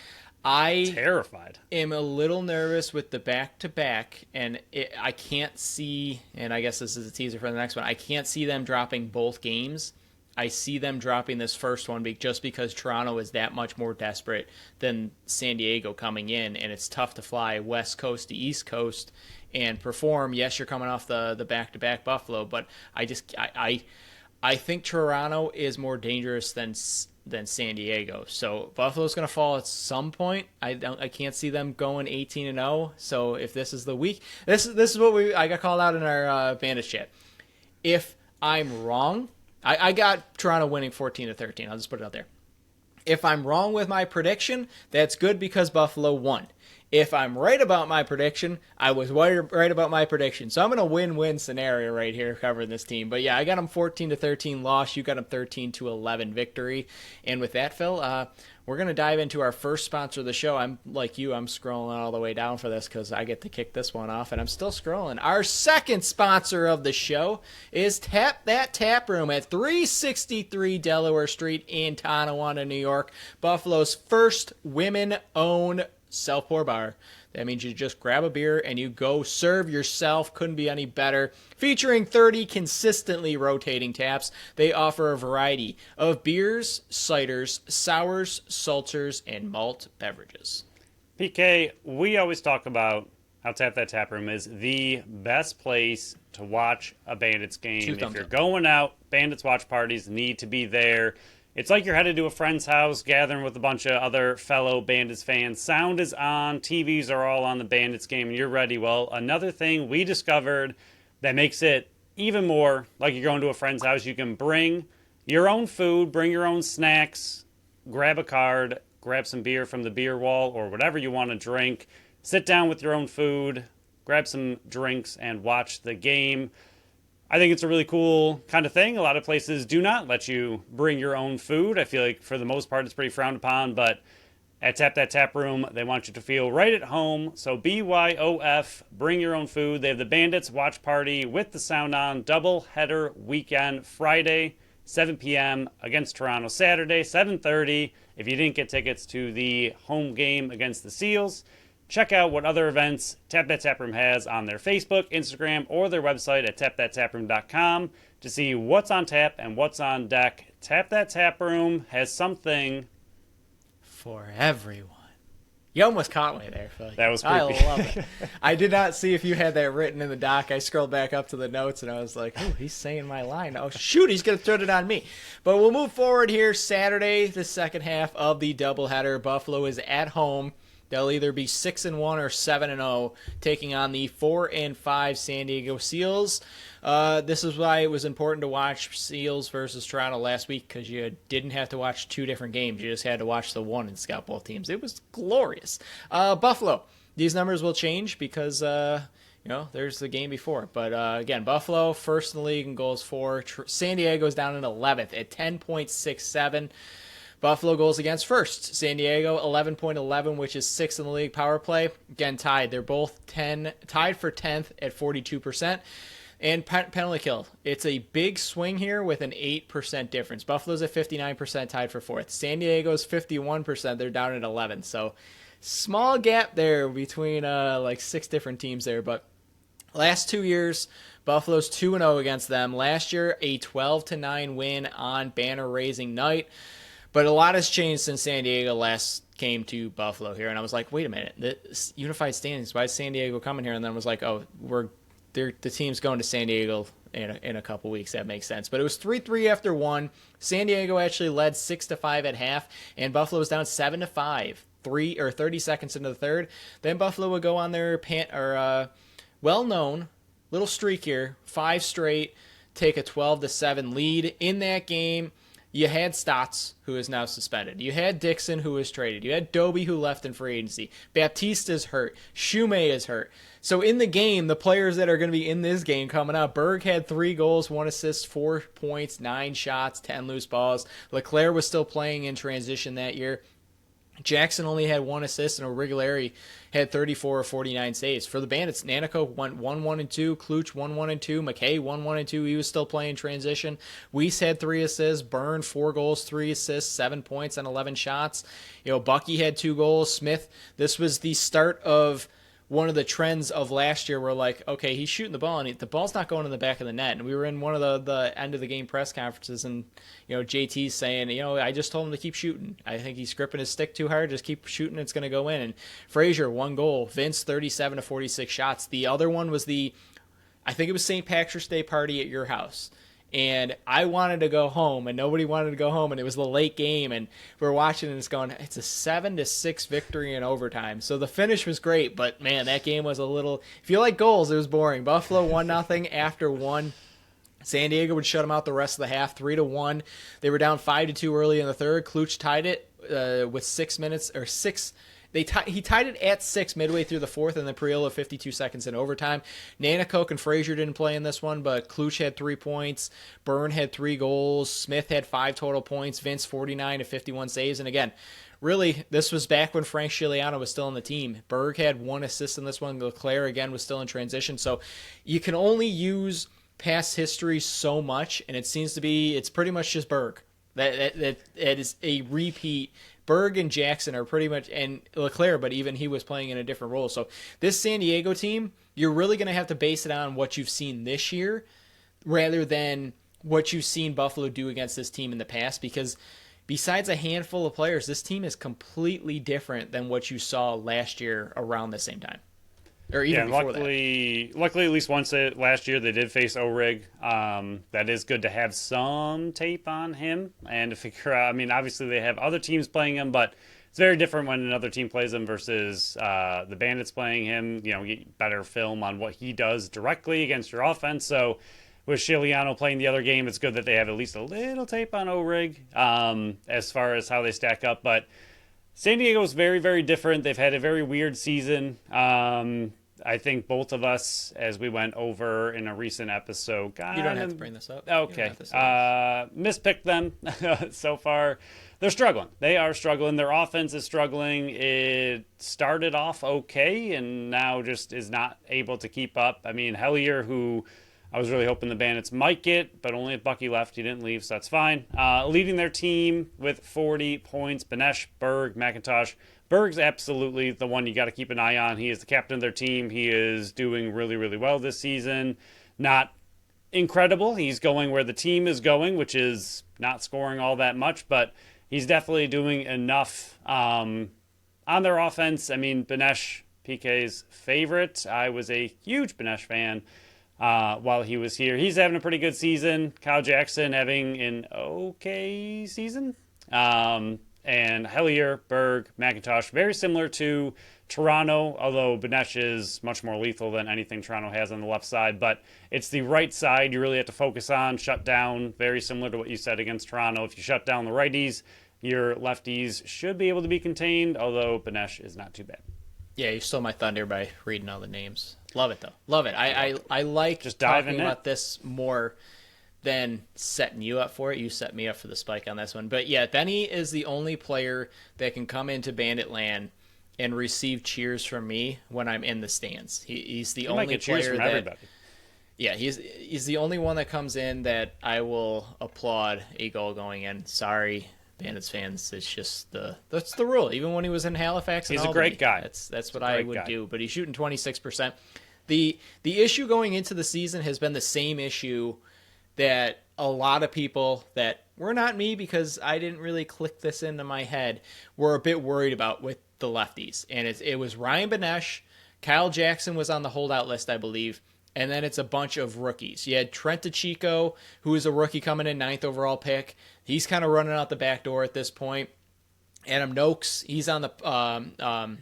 Terrified. am a little nervous with the back-to-back, and I can't see, and I guess this is a teaser for the next one, I can't see them dropping both games. I see them dropping this first one just because Toronto is that much more desperate than San Diego coming in, and it's tough to fly West Coast to East Coast and perform. Yes, you're coming off the back-to-back Buffalo, but I think Toronto is more dangerous than San Diego. So Buffalo's going to fall at some point. I can't see them going 18-0. So if this is the week, this is what I got called out in our Bandits chat. If I'm wrong, I got Toronto winning 14-13. I'll just put it out there. If I'm wrong with my prediction, that's good because Buffalo won. If I'm right about my prediction, I was right about my prediction. So I'm in a win-win scenario right here covering this team. But yeah, I got them 14-13 loss. You got them 13-11 victory. And with that, Phil, we're going to dive into our first sponsor of the show. I'm like you, I'm scrolling all the way down for this because I get to kick this one off, and I'm still scrolling. Our second sponsor of the show is Tap That Tap Room at 363 Delaware Street in Tonawanda, New York. Buffalo's first women-owned self-pour bar. That means you just grab a beer and you go serve yourself. Couldn't be any better. Featuring 30 consistently rotating taps, they offer a variety of beers, ciders, sours, seltzers, and malt beverages. PK, we always talk about how Tap That Tap Room is the best place to watch a Bandits game. If you're going out, Bandits watch parties need to be there. It's like you're headed to a friend's house, gathering with a bunch of other fellow Bandits fans. Sound is on, TVs are all on the Bandits game, and you're ready. Well, another thing we discovered that makes it even more like you're going to a friend's house, you can bring your own food, bring your own snacks, grab a card, grab some beer from the beer wall or whatever you want to drink, sit down with your own food, grab some drinks, and watch the game. I think it's a really cool kind of thing. A lot of places do not let you bring your own food. I feel like for the most part it's pretty frowned upon, but at Tap That Tap Room, they want you to feel right at home. So BYOF, bring your own food. They have the Bandits watch party with the sound on, double header weekend, Friday, 7 p.m. against Toronto, Saturday, 7:30. If you didn't get tickets to the home game against the Seals, check out what other events Tap That Tap Room has on their Facebook, Instagram, or their website at tapthattaproom.com to see what's on tap and what's on deck. Tap That Tap Room has something for everyone. You almost caught me there, Phil. That was creepy. I love it. I did not see if you had that written in the doc. I scrolled back up to the notes, and I was like, oh, he's saying my line. Oh, shoot, he's going to throw it on me. But we'll move forward here. Saturday, the second half of the doubleheader. Buffalo is at home. They'll either be 6-1 or 7-0, taking on the 4-5 San Diego Seals. This is why it was important to watch Seals versus Toronto last week, because you didn't have to watch two different games. You just had to watch the one and scout both teams. It was glorious. Buffalo, these numbers will change because there's the game before. But again, Buffalo first in the league in goals for. San Diego's down in 11th at 10.67. Buffalo goals against first. San Diego, 11.11, which is 6th in the league power play. Again, tied. They're both tied for 10th at 42%. And penalty kill. It's a big swing here with an 8% difference. Buffalo's at 59%, tied for 4th. San Diego's 51%. They're down at 11. So small gap there between 6 different teams there. But last 2 years, Buffalo's 2-0 against them. Last year, a 12-9 win on banner-raising night. But a lot has changed since San Diego last came to Buffalo here. And I was like, wait a minute. The unified standings, why is San Diego coming here? And then I was like, oh, the team's going to San Diego in a couple weeks. That makes sense. But it was 3-3 after one. San Diego actually led 6-5 at half. And Buffalo was down 7-5, 30 seconds into the third. Then Buffalo would go on their well-known little streak here, 5 straight, take a 12-7 lead. In that game, you had Stotts, who is now suspended. You had Dixon, who was traded. You had Doby, who left in free agency. Baptista's hurt. Shumay is hurt. So in the game, the players that are going to be in this game coming out, Berg had 3 goals, 1 assist, 4 points, 9 shots, 10 loose balls. Leclerc was still playing in transition that year. Jackson only had 1 assist, and O'Reilly had 34 or 49 saves. For the Bandits, Nanico went 1-1-2, Kluch 1-1-2, McKay 1-1-2. He was still playing transition. Weiss had 3 assists, Byrne 4 goals, 3 assists, 7 points on 11 shots. Bucky had 2 goals. Smith, this was the start of one of the trends of last year where, okay, he's shooting the ball, and the ball's not going in the back of the net. And we were in one of the end of the game press conferences, and JT's saying, I just told him to keep shooting. I think he's gripping his stick too hard. Just keep shooting. It's going to go in. And Frazier, 1 goal. Vince, 37 to 46 shots. The other one was I think it was St. Patrick's Day party at your house. And I wanted to go home, and nobody wanted to go home, and it was the late game, and we're watching, and it's a 7-6 victory in overtime. So the finish was great, but man, that game was a little. If you like goals, it was boring. Buffalo 1-0 after 1. San Diego would shut them out the rest of the half, 3-1. They were down 5-2 early in the third. Kluch tied it with 6 minutes or 6. He tied it at 6 midway through the fourth, and then Priolo 52 seconds in overtime. Nanakoke and Frazier didn't play in this one, but Kluch had 3 points. Byrne had 3 goals. Smith had 5 total points. Vince 49 to 51 saves. And again, really, this was back when Frank Scigliano was still on the team. Berg had 1 assist in this one. Leclerc, again, was still in transition. So you can only use past history so much, and it seems to be it's pretty much just Berg. That is a repeat. Berg and Jackson are pretty much, and Leclerc, but even he was playing in a different role. So this San Diego team, you're really going to have to base it on what you've seen this year rather than what you've seen Buffalo do against this team in the past, because besides a handful of players, this team is completely different than what you saw last year around the same time. Or even before luckily, at least once last year they did face O'Rig. That is good to have some tape on him and to figure out. I mean, obviously they have other teams playing him, but it's very different when another team plays him versus the Bandits playing him. You get better film on what he does directly against your offense. So with Scigliano playing the other game, it's good that they have at least a little tape on O'Rig as far as how they stack up. But San Diego is very, very different. They've had a very weird season. I think both of us, as we went over in a recent episode, You don't have to bring this up. Okay. Mispicked them so far. They're struggling. They are struggling. Their offense is struggling. It started off okay and now just is not able to keep up. I mean, Hellier, who I was really hoping the Bandits might get, but only if Bucky left. He didn't leave, so that's fine. Leading their team with 40 points, Benesh, Berg, McIntosh. Berg's absolutely the one you got to keep an eye on. He is the captain of their team. He is doing really, really well this season. Not incredible. He's going where the team is going, which is not scoring all that much, but he's definitely doing enough on their offense. I mean, Benesh, PK's favorite. I was a huge Benesh fan while he was here. He's having a pretty good season. Kyle Jackson having an okay season. And Hellier, Berg, McIntosh, very similar to Toronto, although Benesh is much more lethal than anything Toronto has on the left side. But it's the right side you really have to focus on, shut down, very similar to what you said against Toronto. If you shut down the righties, your lefties should be able to be contained, although Benesh is not too bad. Yeah, you stole my thunder by reading all the names. Love it, though. Love it. I like just talking about this more than setting you up for it. You set me up for the spike on this one. But yeah, Benny is the only player that can come into Bandit Land and receive cheers from me when I'm in the stands. He's the only player that everybody. Yeah, he's the only one that comes in that I will applaud a goal going in. Sorry, Bandits fans, it's just that's the rule. Even when he was in Halifax, and he's Albany, a great guy. That's what I would do. But he's shooting 26%. The issue going into the season has been the same issue that a lot of people that were not me, because I didn't really click this into my head, were a bit worried about with the lefties. And it was Ryan Benesh, Kyle Jackson was on the holdout list, I believe, and then it's a bunch of rookies. You had Trent DeChico, who is a rookie coming in 9th overall pick. He's kind of running out the back door at this point. Adam Noakes, he's on the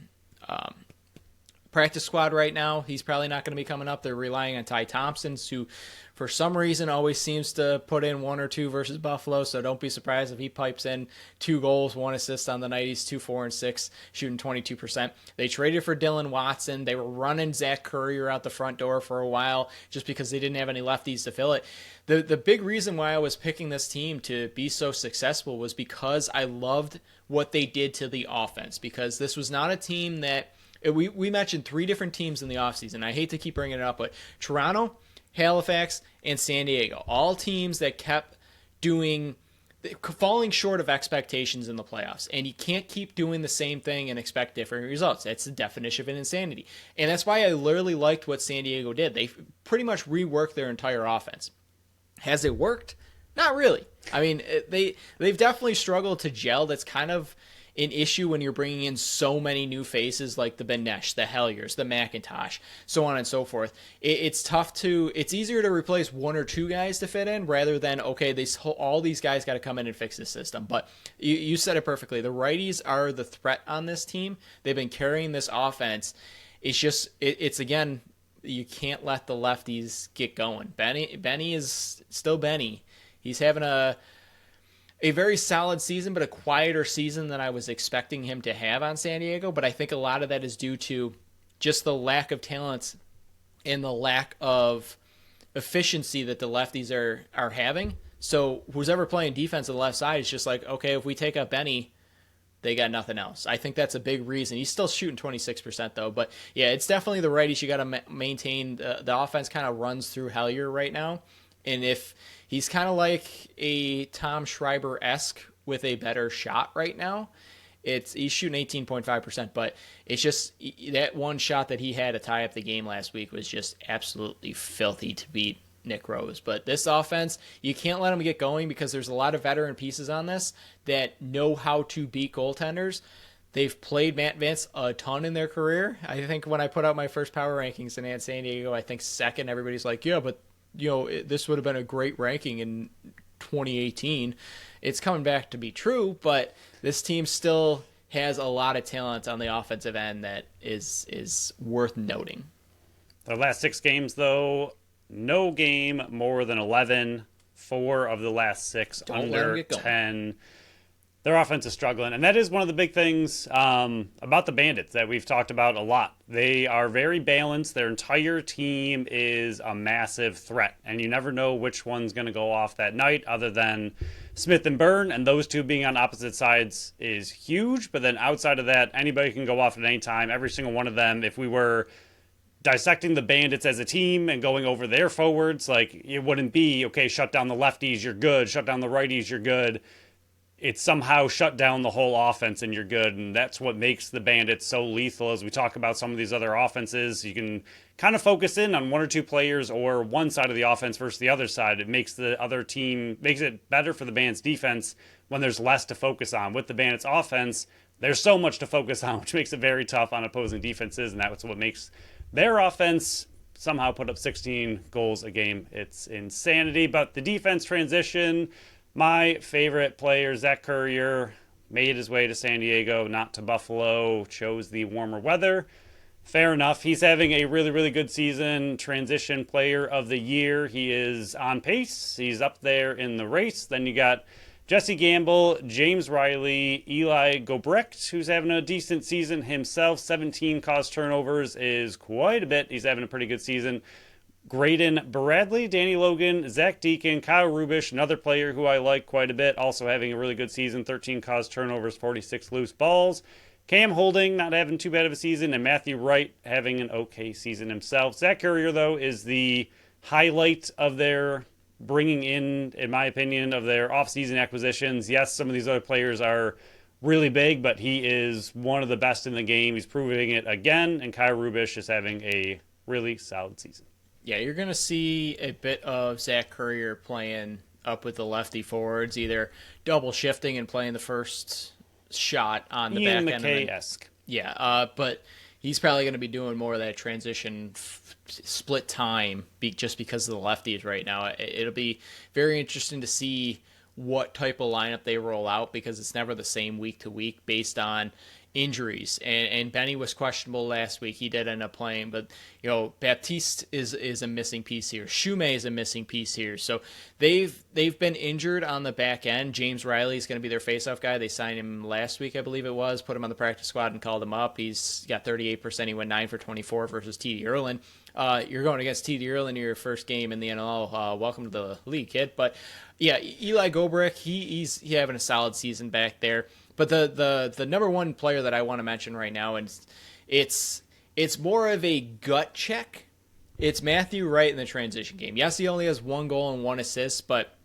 practice squad right now. He's probably not going to be coming up. They're relying on Ty Thompson, who for some reason always seems to put in 1 or 2 versus Buffalo, so don't be surprised if he pipes in 2 goals, 1 assist on the night. He's 2, 4, and 6, shooting 22%. They traded for Dylan Watson. They were running Zach Courier out the front door for a while just because they didn't have any lefties to fill it. The big reason why I was picking this team to be so successful was because I loved what they did to the offense, because this was not a team that we mentioned 3 different teams in the offseason. I hate to keep bringing it up, but Toronto, Halifax, and San Diego, all teams that kept falling short of expectations in the playoffs. And you can't keep doing the same thing and expect different results. That's the definition of an insanity. And that's why I literally liked what San Diego did. They pretty much reworked their entire offense. Has it worked? Not really. I mean, they've definitely struggled to gel. That's kind of an issue when you're bringing in so many new faces like the Benesh, the Helliers, the McIntosh, so on and so forth. It's easier to replace 1 or 2 guys to fit in rather than, okay, all these guys got to come in and fix the system. But you said it perfectly. The righties are the threat on this team. They've been carrying this offense. It's again, you can't let the lefties get going. Benny is still Benny. He's having a very solid season, but a quieter season than I was expecting him to have on San Diego. But I think a lot of that is due to just the lack of talent and the lack of efficiency that the lefties are having. So who's ever playing defense on the left side is just like, okay, if we take out Benny, they got nothing else. I think that's a big reason. He's still shooting 26% though. But yeah, it's definitely the righties you got to maintain. The offense kind of runs through Hellier right now. And if he's kind of like a Tom Schreiber-esque with a better shot right now, he's shooting 18.5%, but it's just that one shot that he had to tie up the game last week was just absolutely filthy to beat Nick Rose. But this offense, you can't let him get going because there's a lot of veteran pieces on this that know how to beat goaltenders. They've played Matt Vance a ton in their career. I think when I put out my first power rankings in San Diego, I think second, everybody's like, yeah, but this would have been a great ranking in 2018. It's coming back to be true, but this team still has a lot of talent on the offensive end that is worth noting. The last 6 games, though, no game more than 11. 4 of the last 6 under 10. Their offense is struggling, and that is one of the big things about the Bandits that we've talked about a lot. They are very balanced. Their entire team is a massive threat, and you never know which one's going to go off that night other than Smith and Byrne, and those two being on opposite sides is huge. But then outside of that, anybody can go off at any time. Every single one of them, if we were dissecting the Bandits as a team and going over their forwards, like it wouldn't be, okay, shut down the lefties, you're good. Shut down the righties, you're good. It's somehow shut down the whole offense and you're good. And that's what makes the Bandits so lethal. As we talk about some of these other offenses, you can kind of focus in on one or two players or one side of the offense versus the other side. It makes the other team, makes it better for the Bandits defense when there's less to focus on. With the Bandits offense, there's so much to focus on, which makes it very tough on opposing defenses. And that's what makes their offense somehow put up 16 goals a game. It's insanity. But the defense transition, my favorite player, Zach Currier, made his way to San Diego, not to Buffalo, chose the warmer weather. Fair enough. He's having a really, really good season. Transition player of the year. He is on pace. He's up there in the race. Then you got Jesse Gamble, James Riley, Eli Gobrecht, who's having a decent season himself. 17 caused turnovers is quite a bit. He's having a pretty good season. Graydon Bradley, Danny Logan, Zach Deacon, Kyle Rubish, another player who I like quite a bit, also having a really good season. 13 caused turnovers, 46 loose balls. Cam Holding not having too bad of a season, and Matthew Wright having an okay season himself. Zach Currier, though, is the highlight of their bringing in my opinion, of their offseason acquisitions. Yes, some of these other players are really big, but he is one of the best in the game. He's proving it again, and Kyle Rubish is having a really solid season. Yeah, you're going to see a bit of Zach Currier playing up with the lefty forwards, either double shifting and playing the first shot on the Ian back end. McKay-esque. Yeah, but he's probably going to be doing more of that transition split time just because of the lefties right now. It'll be very interesting to see what type of lineup they roll out because it's never the same week to week based on injuries. And Benny was questionable last week. He did end up playing, but Baptiste is a missing piece here. Shumay is a missing piece here. So they've been injured on the back end. James Riley is going to be their faceoff guy. They signed him last week, I believe it was, put him on the practice squad and called him up. He's got 38%. He went 9 for 24 versus T.D. Erlin. You're going against T.D. Erlin in your first game in the NLL. Welcome to the league, kid. But yeah, Eli Gobrecht, he's having a solid season back there. But the number one player that I want to mention right now, and it's more of a gut check. It's Matthew Wright in the transition game. Yes, he only has 1 goal and 1 assist, but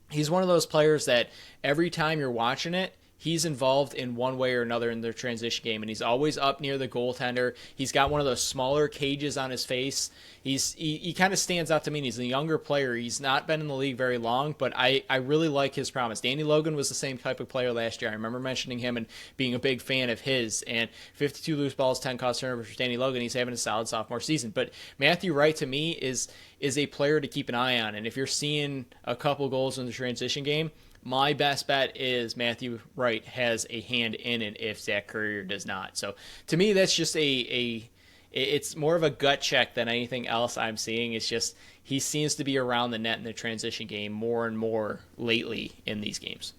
he's one of those players that every time you're watching it, he's involved in one way or another in their transition game, and he's always up near the goaltender. He's got one of those smaller cages on his face. He kind of stands out to me. He's a younger player. He's not been in the league very long, but I really like his promise. Danny Logan was the same type of player last year. I remember mentioning him and being a big fan of his. And 52 loose balls, 10 caused turnovers for Danny Logan. He's having a solid sophomore season. But Matthew Wright, to me, is a player to keep an eye on. And if you're seeing a couple goals in the transition game, my best bet is Matthew Wright has a hand in it if Zach Currier does not. So to me, that's just it's more of a gut check than anything else I'm seeing. It's just he seems to be around the net in the transition game more and more lately in these games.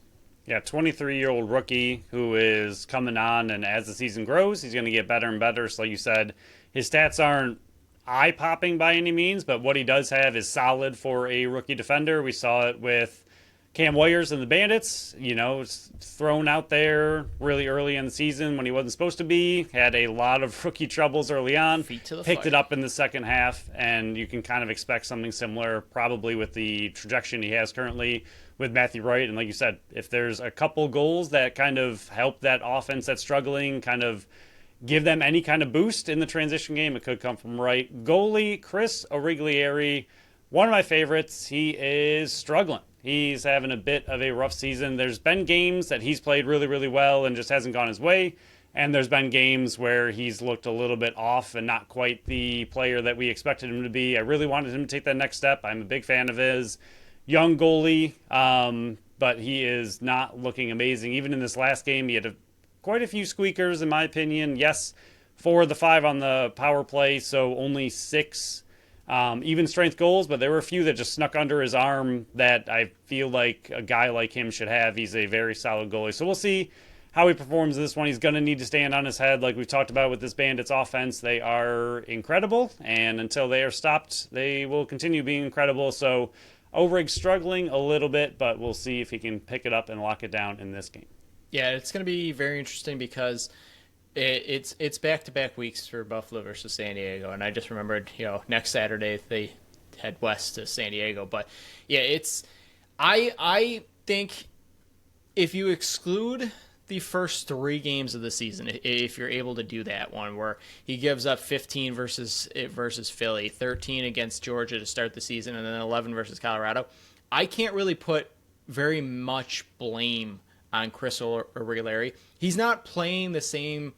Yeah, 23-year-old rookie who is coming on, and as the season grows, he's going to get better and better. So like you said, his stats aren't eye-popping by any means, but what he does have is solid for a rookie defender. We saw it with Cam Wayers and the Bandits, thrown out there really early in the season when he wasn't supposed to be. Had a lot of rookie troubles early on. Picked it up in the second half, and you can kind of expect something similar probably with the trajectory he has currently with Matthew Wright. And like you said, if there's a couple goals that kind of help that offense that's struggling, kind of give them any kind of boost in the transition game, it could come from Wright. Goalie Chris Origlieri, one of my favorites. He is struggling. He's having a bit of a rough season. There's been games that he's played really, really well and just hasn't gone his way. And there's been games where he's looked a little bit off and not quite the player that we expected him to be. I really wanted him to take that next step. I'm a big fan of his. Young goalie, but he is not looking amazing. Even in this last game, he had quite a few squeakers, in my opinion. Yes, 4 of the 5 on the power play, so only 6 even strength goals, but there were a few that just snuck under his arm that I feel like a guy like him should have. He's a very solid goalie. So we'll see how he performs this one. He's going to need to stand on his head like we've talked about with this Bandits offense. They are incredible, and until they are stopped, they will continue being incredible. So O'Reilly's struggling a little bit, but we'll see if he can pick it up and lock it down in this game. Yeah, it's going to be very interesting because it's back-to-back weeks for Buffalo versus San Diego, and I just remembered, next Saturday they head west to San Diego. But yeah, I think if you exclude the first 3 games of the season, if you're able to do that one where he gives up 15 versus Philly, 13 against Georgia to start the season, and then 11 versus Colorado, I can't really put very much blame on Chris O'Reilly. He's not playing the same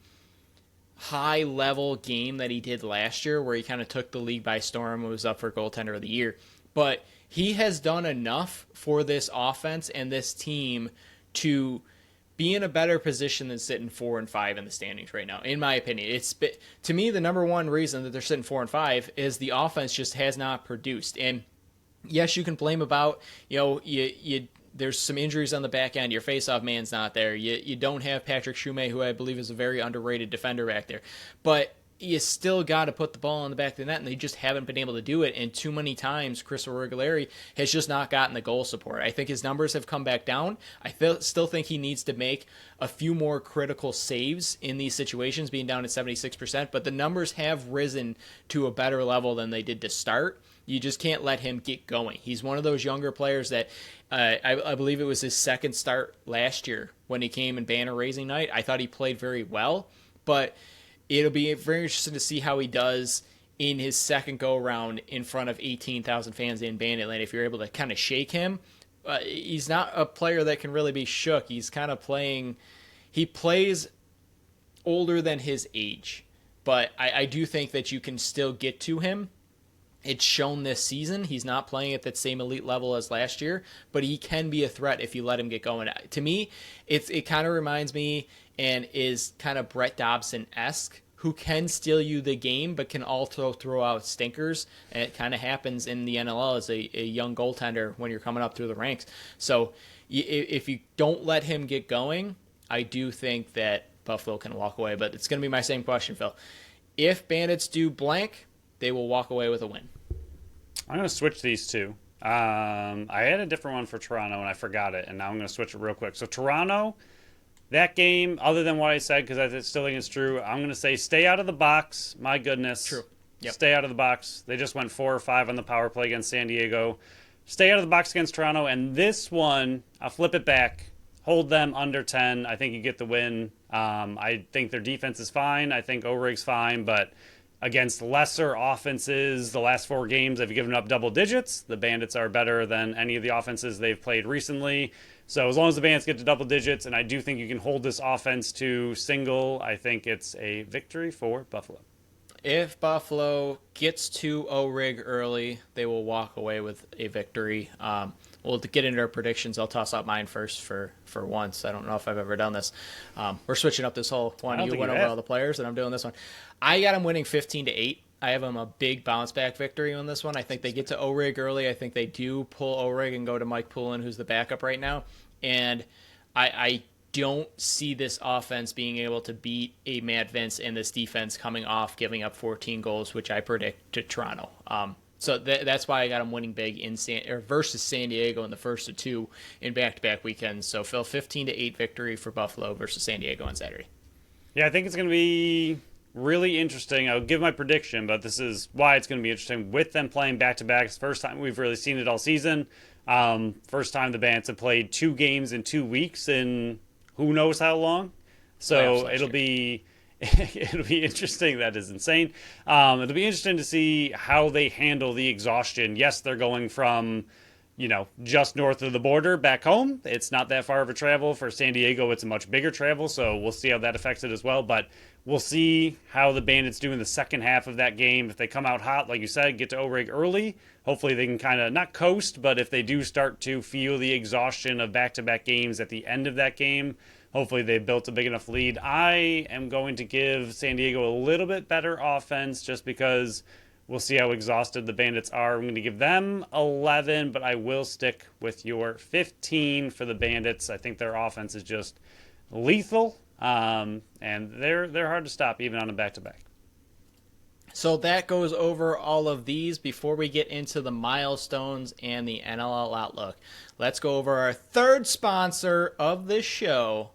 high-level game that he did last year where he kind of took the league by storm and was up for goaltender of the year. But he has done enough for this offense and this team to be in a better position than sitting 4 and 5 in the standings right now, in my opinion. To me, the number one reason that they're sitting 4 and 5 is the offense just has not produced. And yes, you can blame about, there's some injuries on the back end. Your faceoff man's not there. You don't have Patrick Shumay, who I believe is a very underrated defender back there. But you still got to put the ball in the back of the net, and they just haven't been able to do it. And too many times, Chris O'Reilly has just not gotten the goal support. I think his numbers have come back down. I still think he needs to make a few more critical saves in these situations, being down at 76%. But the numbers have risen to a better level than they did to start. You just can't let him get going. He's one of those younger players that I believe it was his second start last year when he came in banner raising night. I thought he played very well, but it'll be very interesting to see how he does in his second go-around in front of 18,000 fans in Banditland. If you're able to kind of shake him, he's not a player that can really be shook. He's kind of he plays older than his age, but I do think that you can still get to him. It's shown this season. He's not playing at that same elite level as last year, but he can be a threat if you let him get going. To me, it kind of reminds me and is kind of Brett Dobson-esque, who can steal you the game but can also throw out stinkers. And it kind of happens in the NLL as a young goaltender when you're coming up through the ranks. So if you don't let him get going, I do think that Buffalo can walk away. But it's going to be my same question, Phil. If Bandits do blank, they will walk away with a win. I'm going to switch these two. I had a different one for Toronto, and I forgot it, and now I'm going to switch it real quick. So Toronto, that game, other than what I said, because I still think it's true, I'm going to say stay out of the box. My goodness. True. Yep. Stay out of the box. They just went 4 or 5 on the power play against San Diego. Stay out of the box against Toronto, and this one, I'll flip it back. Hold them under 10. I think you get the win. I think their defense is fine. I think O'Reilly's fine, but against lesser offenses, the last 4 games they've given up double digits. The Bandits are better than any of the offenses they've played recently. So as long as the Bandits get to double digits, and I do think you can hold this offense to single, I think it's a victory for Buffalo. If Buffalo gets to O'Reilly early, they will walk away with a victory. We'll get into our predictions. I'll toss out mine first for once. I don't know if I've ever done this. We're switching up this whole one. You went over all the players, and I'm doing this one. I got them winning 15-8. I have them a big bounce back victory on this one. I think they get to O'Reilly early. I think they do pull O'Reilly and go to Mike Poulin, who's the backup right now. And I don't see this offense being able to beat a Matt Vince and this defense coming off giving up 14 goals, which I predict to Toronto. So that's why I got them winning big versus San Diego in the first of 2 in back-to-back weekends. So Phil, 15-8 victory for Buffalo versus San Diego on Saturday. Yeah, I think it's going to be really interesting. I'll give my prediction, but this is why it's going to be interesting with them playing back-to-back. It's the first time we've really seen it all season. First time the Bandits have played 2 games in 2 weeks in who knows how long. So it'll be interesting. That is insane. It'll be interesting to see how they handle the exhaustion. Yes, they're going from, just north of the border back home. It's not that far of a travel. For San Diego, it's a much bigger travel, so we'll see how that affects it as well. But we'll see how the Bandits do in the second half of that game. If they come out hot, like you said, get to O'Reilly early, hopefully they can kind of not coast, but if they do start to feel the exhaustion of back-to-back games at the end of that game, hopefully they built a big enough lead. I am going to give San Diego a little bit better offense just because We'll see how exhausted the Bandits are. I'm going to give them 11, but I will stick with your 15 for the Bandits. I think their offense is just lethal, and they're hard to stop even on a back-to-back. So that goes over all of these. Before we get into the milestones and the NLL outlook, let's go over our third sponsor of this show,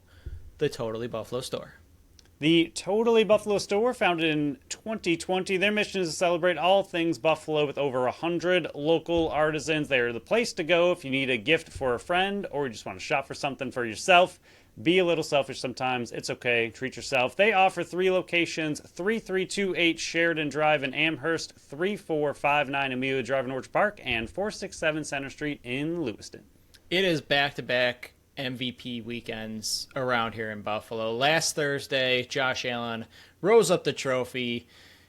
the Totally Buffalo Store. The Totally Buffalo Store, founded in 2020, their mission is to celebrate all things Buffalo with over 100 local artisans. They are the place to go if you need a gift for a friend or you just want to shop for something for yourself. Be a little selfish sometimes. It's okay. Treat yourself. They offer 3 locations, 3328 Sheridan Drive in Amherst, 3459 Amelia Drive in Orchard Park, and 467 Center Street in Lewiston. It is back-to-back MVP weekends around here in Buffalo. Last Thursday, Josh Allen rose up the trophy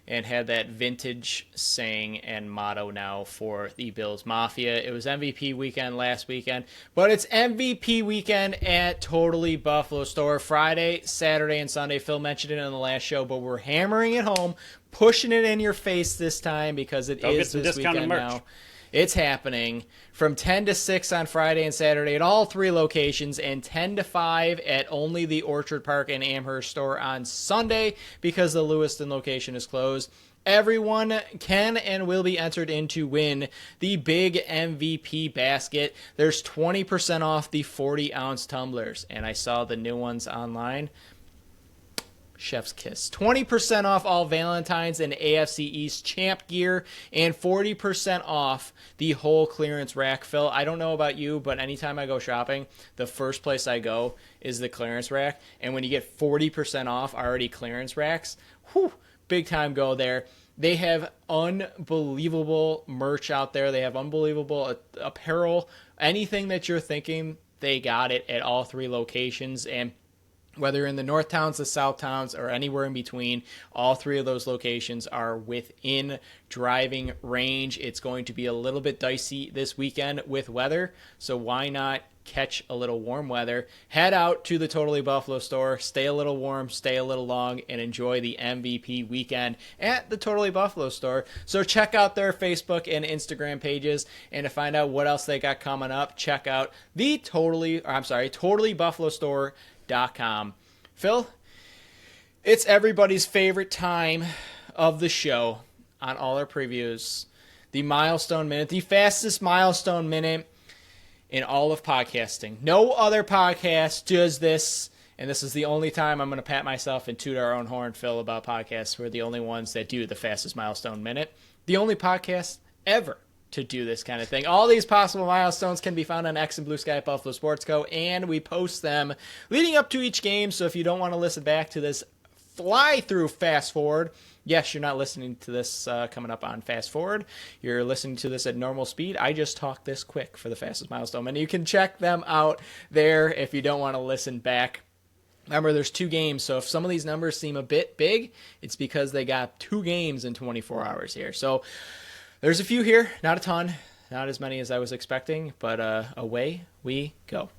and had that vintage saying and motto now for the Bills Mafia. It was MVP weekend last weekend, but it's MVP weekend at Totally Buffalo Store. Friday, Saturday, and Sunday. Phil mentioned it in the last show, but we're hammering it home, pushing it in your face this time because it is this weekend now. It's happening from 10 to 6 on Friday and Saturday at all 3 locations, and 10 to 5 at only the Orchard Park and Amherst store on Sunday because the Lewiston location is closed. Everyone can and will be entered in to win the big MVP basket. There's 20% off the 40-ounce tumblers, and I saw the new ones online. Chef's kiss. 20% off all Valentine's and AFC East champ gear, and 40% off the whole clearance rack. Phil, I don't know about you, but anytime I go shopping, the first place I go is the clearance rack. And when you get 40% off already clearance racks, whew, big time go there. They have unbelievable merch out there. They have unbelievable apparel. Anything that you're thinking, they got it at all 3 locations. And whether you're in the North Towns, the South Towns, or anywhere in between, all 3 of those locations are within driving range. It's going to be a little bit dicey this weekend with weather, so why not catch a little warm weather? Head out to the Totally Buffalo Store, stay a little warm, stay a little long, and enjoy the MVP weekend at the Totally Buffalo Store. So check out their Facebook and Instagram pages, and to find out what else they got coming up, check out the TotallyBuffaloStore.com. Phil, it's everybody's favorite time of the show on all our previews. The milestone minute, the fastest milestone minute in all of podcasting. No other podcast does this, and this is the only time I'm going to pat myself and toot our own horn, Phil, about podcasts. We're the only ones that do the fastest milestone minute. The only podcast ever to do this kind of thing. All these possible milestones can be found on X and Blue Sky at Buffalo Sports Co., and we post them leading up to each game. So if you don't want to listen back to this fly-through fast forward, yes, you're not listening to this coming up on fast forward. You're listening to this at normal speed. I just talk this quick for the fastest milestone, and you can check them out there if you don't want to listen back. Remember, there's 2 games, so if some of these numbers seem a bit big, it's because they got 2 games in 24 hours here. So there's a few here, not a ton, not as many as I was expecting, but away we go.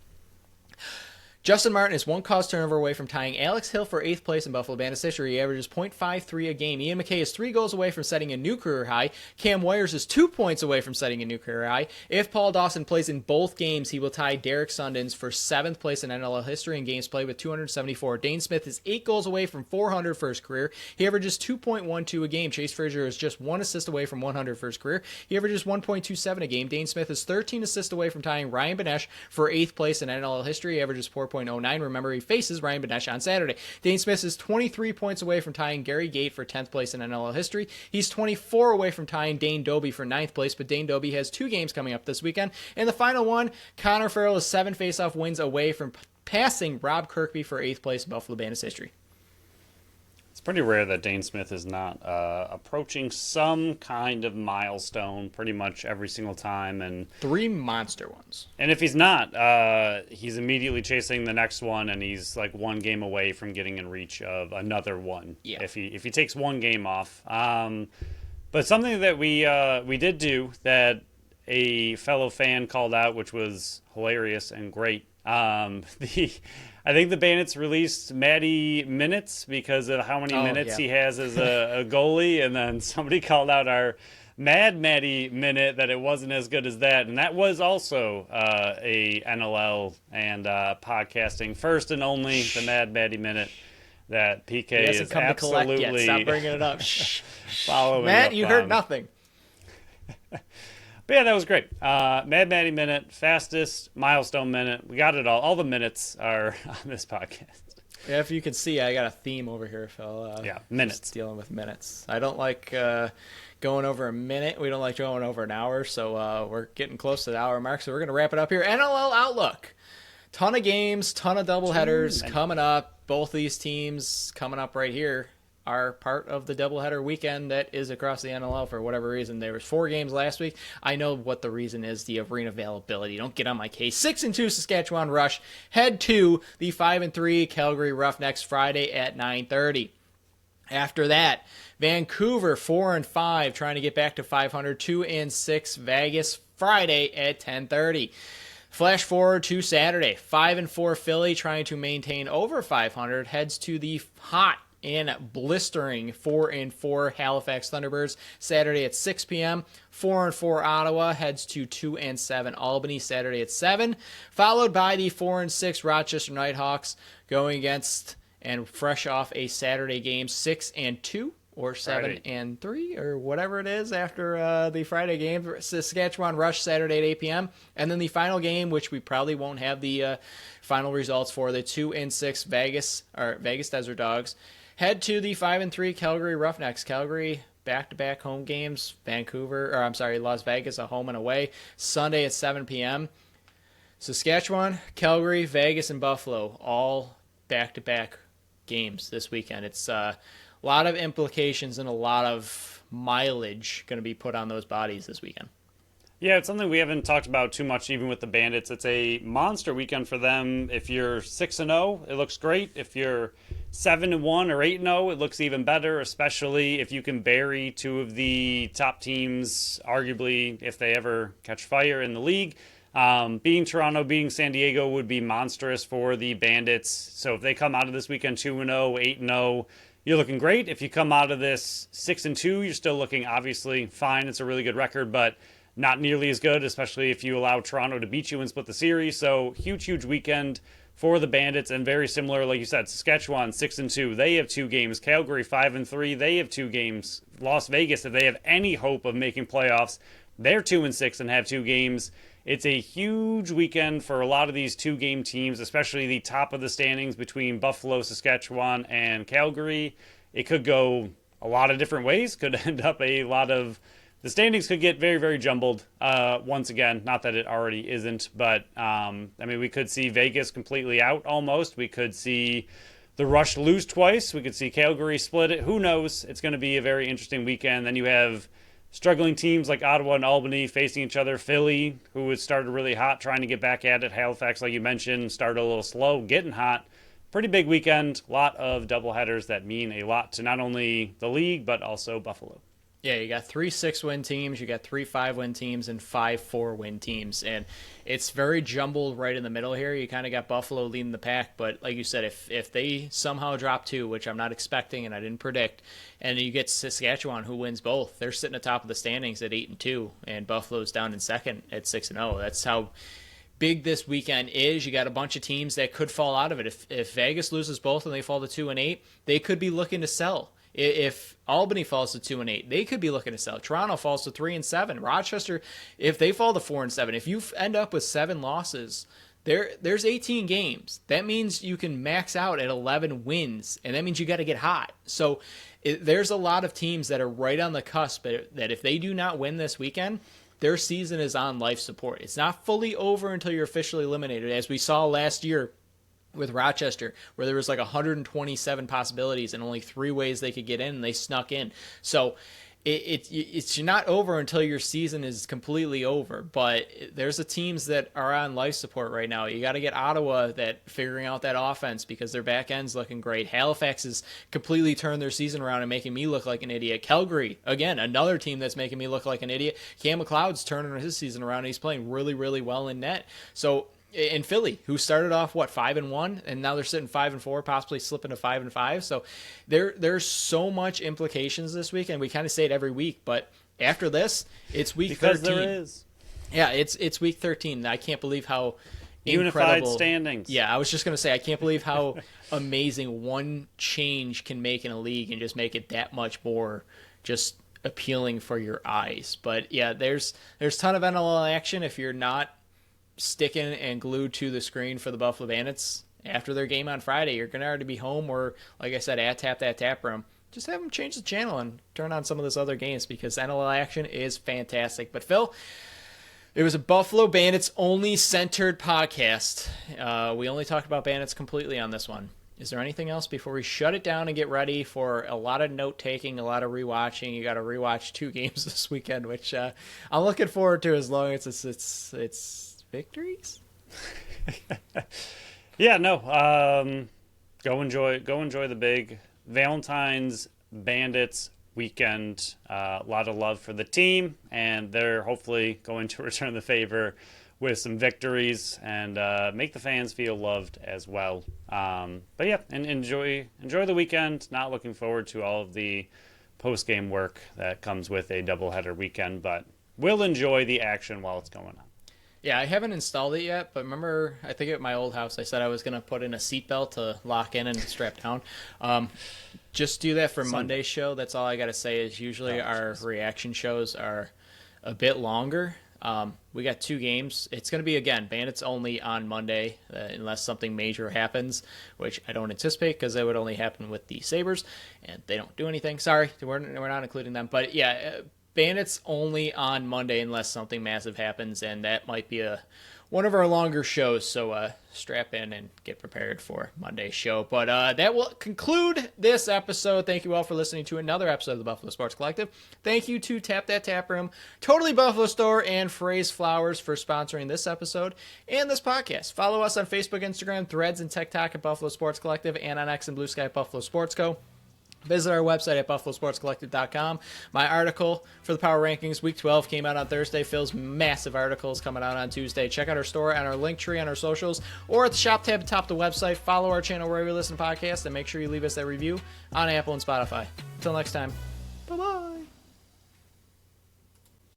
Justin Martin is 1 cause turnover away from tying Alex Hill for 8th place in Buffalo Bandits history. He averages .53 a game. Ian McKay is 3 goals away from setting a new career high. Cam Wires is 2 points away from setting a new career high. If Paul Dawson plays in both games, he will tie Derek Sundins for 7th place in NLL history in games played with 274. Dane Smith is 8 goals away from 400 for his career. He averages 2.12 a game. Chase Frazier is just 1 assist away from 100 for his career. He averages 1.27 a game. Dane Smith is 13 assists away from tying Ryan Benesh for 8th place in NLL history. He averages 4.09. Remember, he faces Ryan Benesh on Saturday. Dane Smith is 23 points away from tying Gary Gate for 10th place in NLL history. He's 24 away from tying Dane Doby for 9th place, but Dane Doby has 2 games coming up this weekend. And the final one, Connor Farrell is 7 faceoff wins away from passing Rob Kirkby for 8th place in Buffalo Bandits history. It's pretty rare that Dane Smith is not approaching some kind of milestone pretty much every single time. And 3 monster ones. And if he's not, he's immediately chasing the next one, and he's like 1 game away from getting in reach of another one. Yeah. If he takes 1 game off. But something that we did do that a fellow fan called out, which was hilarious and great. I think the Bandits released Matty minutes because of how many minutes he has as a goalie, and then somebody called out our Mad Matty minute that it wasn't as good as that, and that was also a NLL and podcasting first and only, the Mad Matty minute that PK is absolutely yet. Stop bringing it up. following. Matt, you heard nothing. But yeah, that was great. Mad Matty minute, fastest milestone minute. We got it all. All the minutes are on this podcast. Yeah, if you can see, I got a theme over here, Phil. Minutes. Dealing with minutes. I don't like going over a minute. We don't like going over an hour, so we're getting close to the hour mark, so we're going to wrap it up here. NLL Outlook. Ton of games, ton of doubleheaders coming up. Both these teams coming up right here are part of the doubleheader weekend that is across the NLL for whatever reason. There was 4 games last week. I know what the reason is, the arena availability. Don't get on my case. 6-2 Saskatchewan Rush head to the 5-3 Calgary Roughnecks Friday at 9:30. After that, Vancouver 4-5 trying to get back to 500. 2-6 Vegas Friday at 10:30. Flash forward to Saturday, 5-4 Philly trying to maintain over 500 heads to the hot and blistering 4-4 Halifax Thunderbirds Saturday at 6 p.m. 4-4 Ottawa heads to 2-7 Albany Saturday at 7, followed by the 4-6 Rochester Nighthawks going against and fresh off a Saturday game 6-2 or 7-3 or whatever it is after the Friday game. Saskatchewan Rush Saturday at 8 p.m. And then the final game, which we probably won't have the final results for, the 2-6 Vegas Desert Dogs head to the 5-3 Calgary Roughnecks. Calgary back-to-back home games. Las Vegas a home and away. Sunday at 7 p.m. Saskatchewan, Calgary, Vegas, and Buffalo all back-to-back games this weekend. It's a lot of implications and a lot of mileage going to be put on those bodies this weekend. Yeah, it's something we haven't talked about too much, even with the Bandits. It's a monster weekend for them. If you're 6-0, it looks great. If you're 7-1 or 8-0, it looks even better, especially if you can bury 2 of the top teams, arguably, if they ever catch fire in the league. Beating Toronto, beating San Diego would be monstrous for the Bandits. So if they come out of this weekend 2-0, 8-0, you're looking great. If you come out of this 6-2, you're still looking obviously fine. It's a really good record, but not nearly as good, especially if you allow Toronto to beat you and split the series. So huge weekend for the Bandits, and very similar, like you said, Saskatchewan 6-2. They have 2 games. Calgary 5-3. They have 2 games. Las Vegas, if they have any hope of making playoffs, they're 2-6 and have 2 games. It's a huge weekend for a lot of these 2-game teams, especially the top of the standings between Buffalo, Saskatchewan, and Calgary. It could go a lot of different ways. Could end up the standings could get very jumbled once again. Not that it already isn't, but we could see Vegas completely out almost. We could see the Rush lose twice. We could see Calgary split it. Who knows? It's going to be a very interesting weekend. Then you have struggling teams like Ottawa and Albany facing each other. Philly, who had started really hot, trying to get back at it. Halifax, like you mentioned, started a little slow, getting hot. Pretty big weekend. A lot of doubleheaders that mean a lot to not only the league, but also Buffalo. Yeah, you got 3 6-win teams, you got 3 5-win teams, and 5 4-win teams. And it's very jumbled right in the middle here. You kind of got Buffalo leading the pack, but like you said, if they somehow drop 2, which I'm not expecting and I didn't predict, and you get Saskatchewan, who wins both, they're sitting atop of the standings at 8-2, and Buffalo's down in second at 6-0. That's how big this weekend is. You got a bunch of teams that could fall out of it. If Vegas loses both and they fall to 2-8, they could be looking to sell. If Albany falls to 2-8, they could be looking to sell. Toronto falls to 3-7. Rochester, if they fall to 4-7, if you end up with 7 losses, there's 18 games. That means you can max out at 11 wins, and that means you got to get hot. So there's a lot of teams that are right on the cusp that if they do not win this weekend, their season is on life support. It's not fully over until you're officially eliminated, as we saw last year with Rochester, where there was like 127 possibilities and only 3 ways they could get in, and they snuck in. So it's not over until your season is completely over. But there's the teams that are on life support right now. You got to get Ottawa figuring out that offense because their back end's looking great. Halifax has completely turned their season around and making me look like an idiot. Calgary, again, another team that's making me look like an idiot. Cam McLeod's turning his season around, and he's playing really well in net. So in Philly, who started off 5-1, and now they're sitting 5-4, possibly slipping to 5-5. So there's so much implications this week, and we kind of say it every week, but after this, it's week 13. Because there is. Yeah, it's week 13. I can't believe how unified incredible standings. Yeah, I was just gonna say I can't believe how amazing one change can make in a league and just make it that much more just appealing for your eyes. But yeah, there's a ton of NLL action. If you're not sticking and glued to the screen for the Buffalo Bandits after their game on Friday, you're gonna already be home or, like I said, at That Tap Room. Just have them change the channel and turn on some of those other games because NLL action is fantastic. But Phil, it was a Buffalo Bandits only centered podcast. We only talked about Bandits completely on this one. Is there anything else before we shut it down and get ready for a lot of note taking, a lot of rewatching? You got to rewatch 2 games this weekend, which I'm looking forward to as long as it's victories. Yeah, no. Go enjoy the big Valentine's Bandits weekend. A lot of love for the team, and they're hopefully going to return the favor with some victories and make the fans feel loved as well. But yeah, and enjoy the weekend. Not looking forward to all of the post-game work that comes with a doubleheader weekend, but we'll enjoy the action while it's going on. Yeah, I haven't installed it yet, but remember, I think at my old house, I said I was going to put in a seatbelt to lock in and strap down. Just do that for Monday's show. That's all I got to say is usually our reaction shows are a bit longer. We got 2 games. It's going to be, again, Bandits only on Monday, unless something major happens, which I don't anticipate because that would only happen with the Sabres, and they don't do anything. Sorry, we're not including them. But yeah, Bandits only on Monday unless something massive happens, and that might be one of our longer shows, so strap in and get prepared for Monday's show. But that will conclude this episode. Thank you all for listening to another episode of the Buffalo Sports Collective. Thank you to Tap That Tap Room, Totally Buffalo Store, and Phrase Flowers for sponsoring this episode and this podcast. Follow us on Facebook, Instagram, Threads, and TikTok at Buffalo Sports Collective, and on X and Blue Sky at Buffalo Sports Co. Visit our website at buffalosportscollective.com. My article for the Power Rankings Week 12 came out on Thursday. Phil's massive article is coming out on Tuesday. Check out our store and our link tree on our socials or at the shop tab at the top of the website. Follow our channel wherever you listen to podcasts and make sure you leave us that review on Apple and Spotify. Until next time, bye-bye.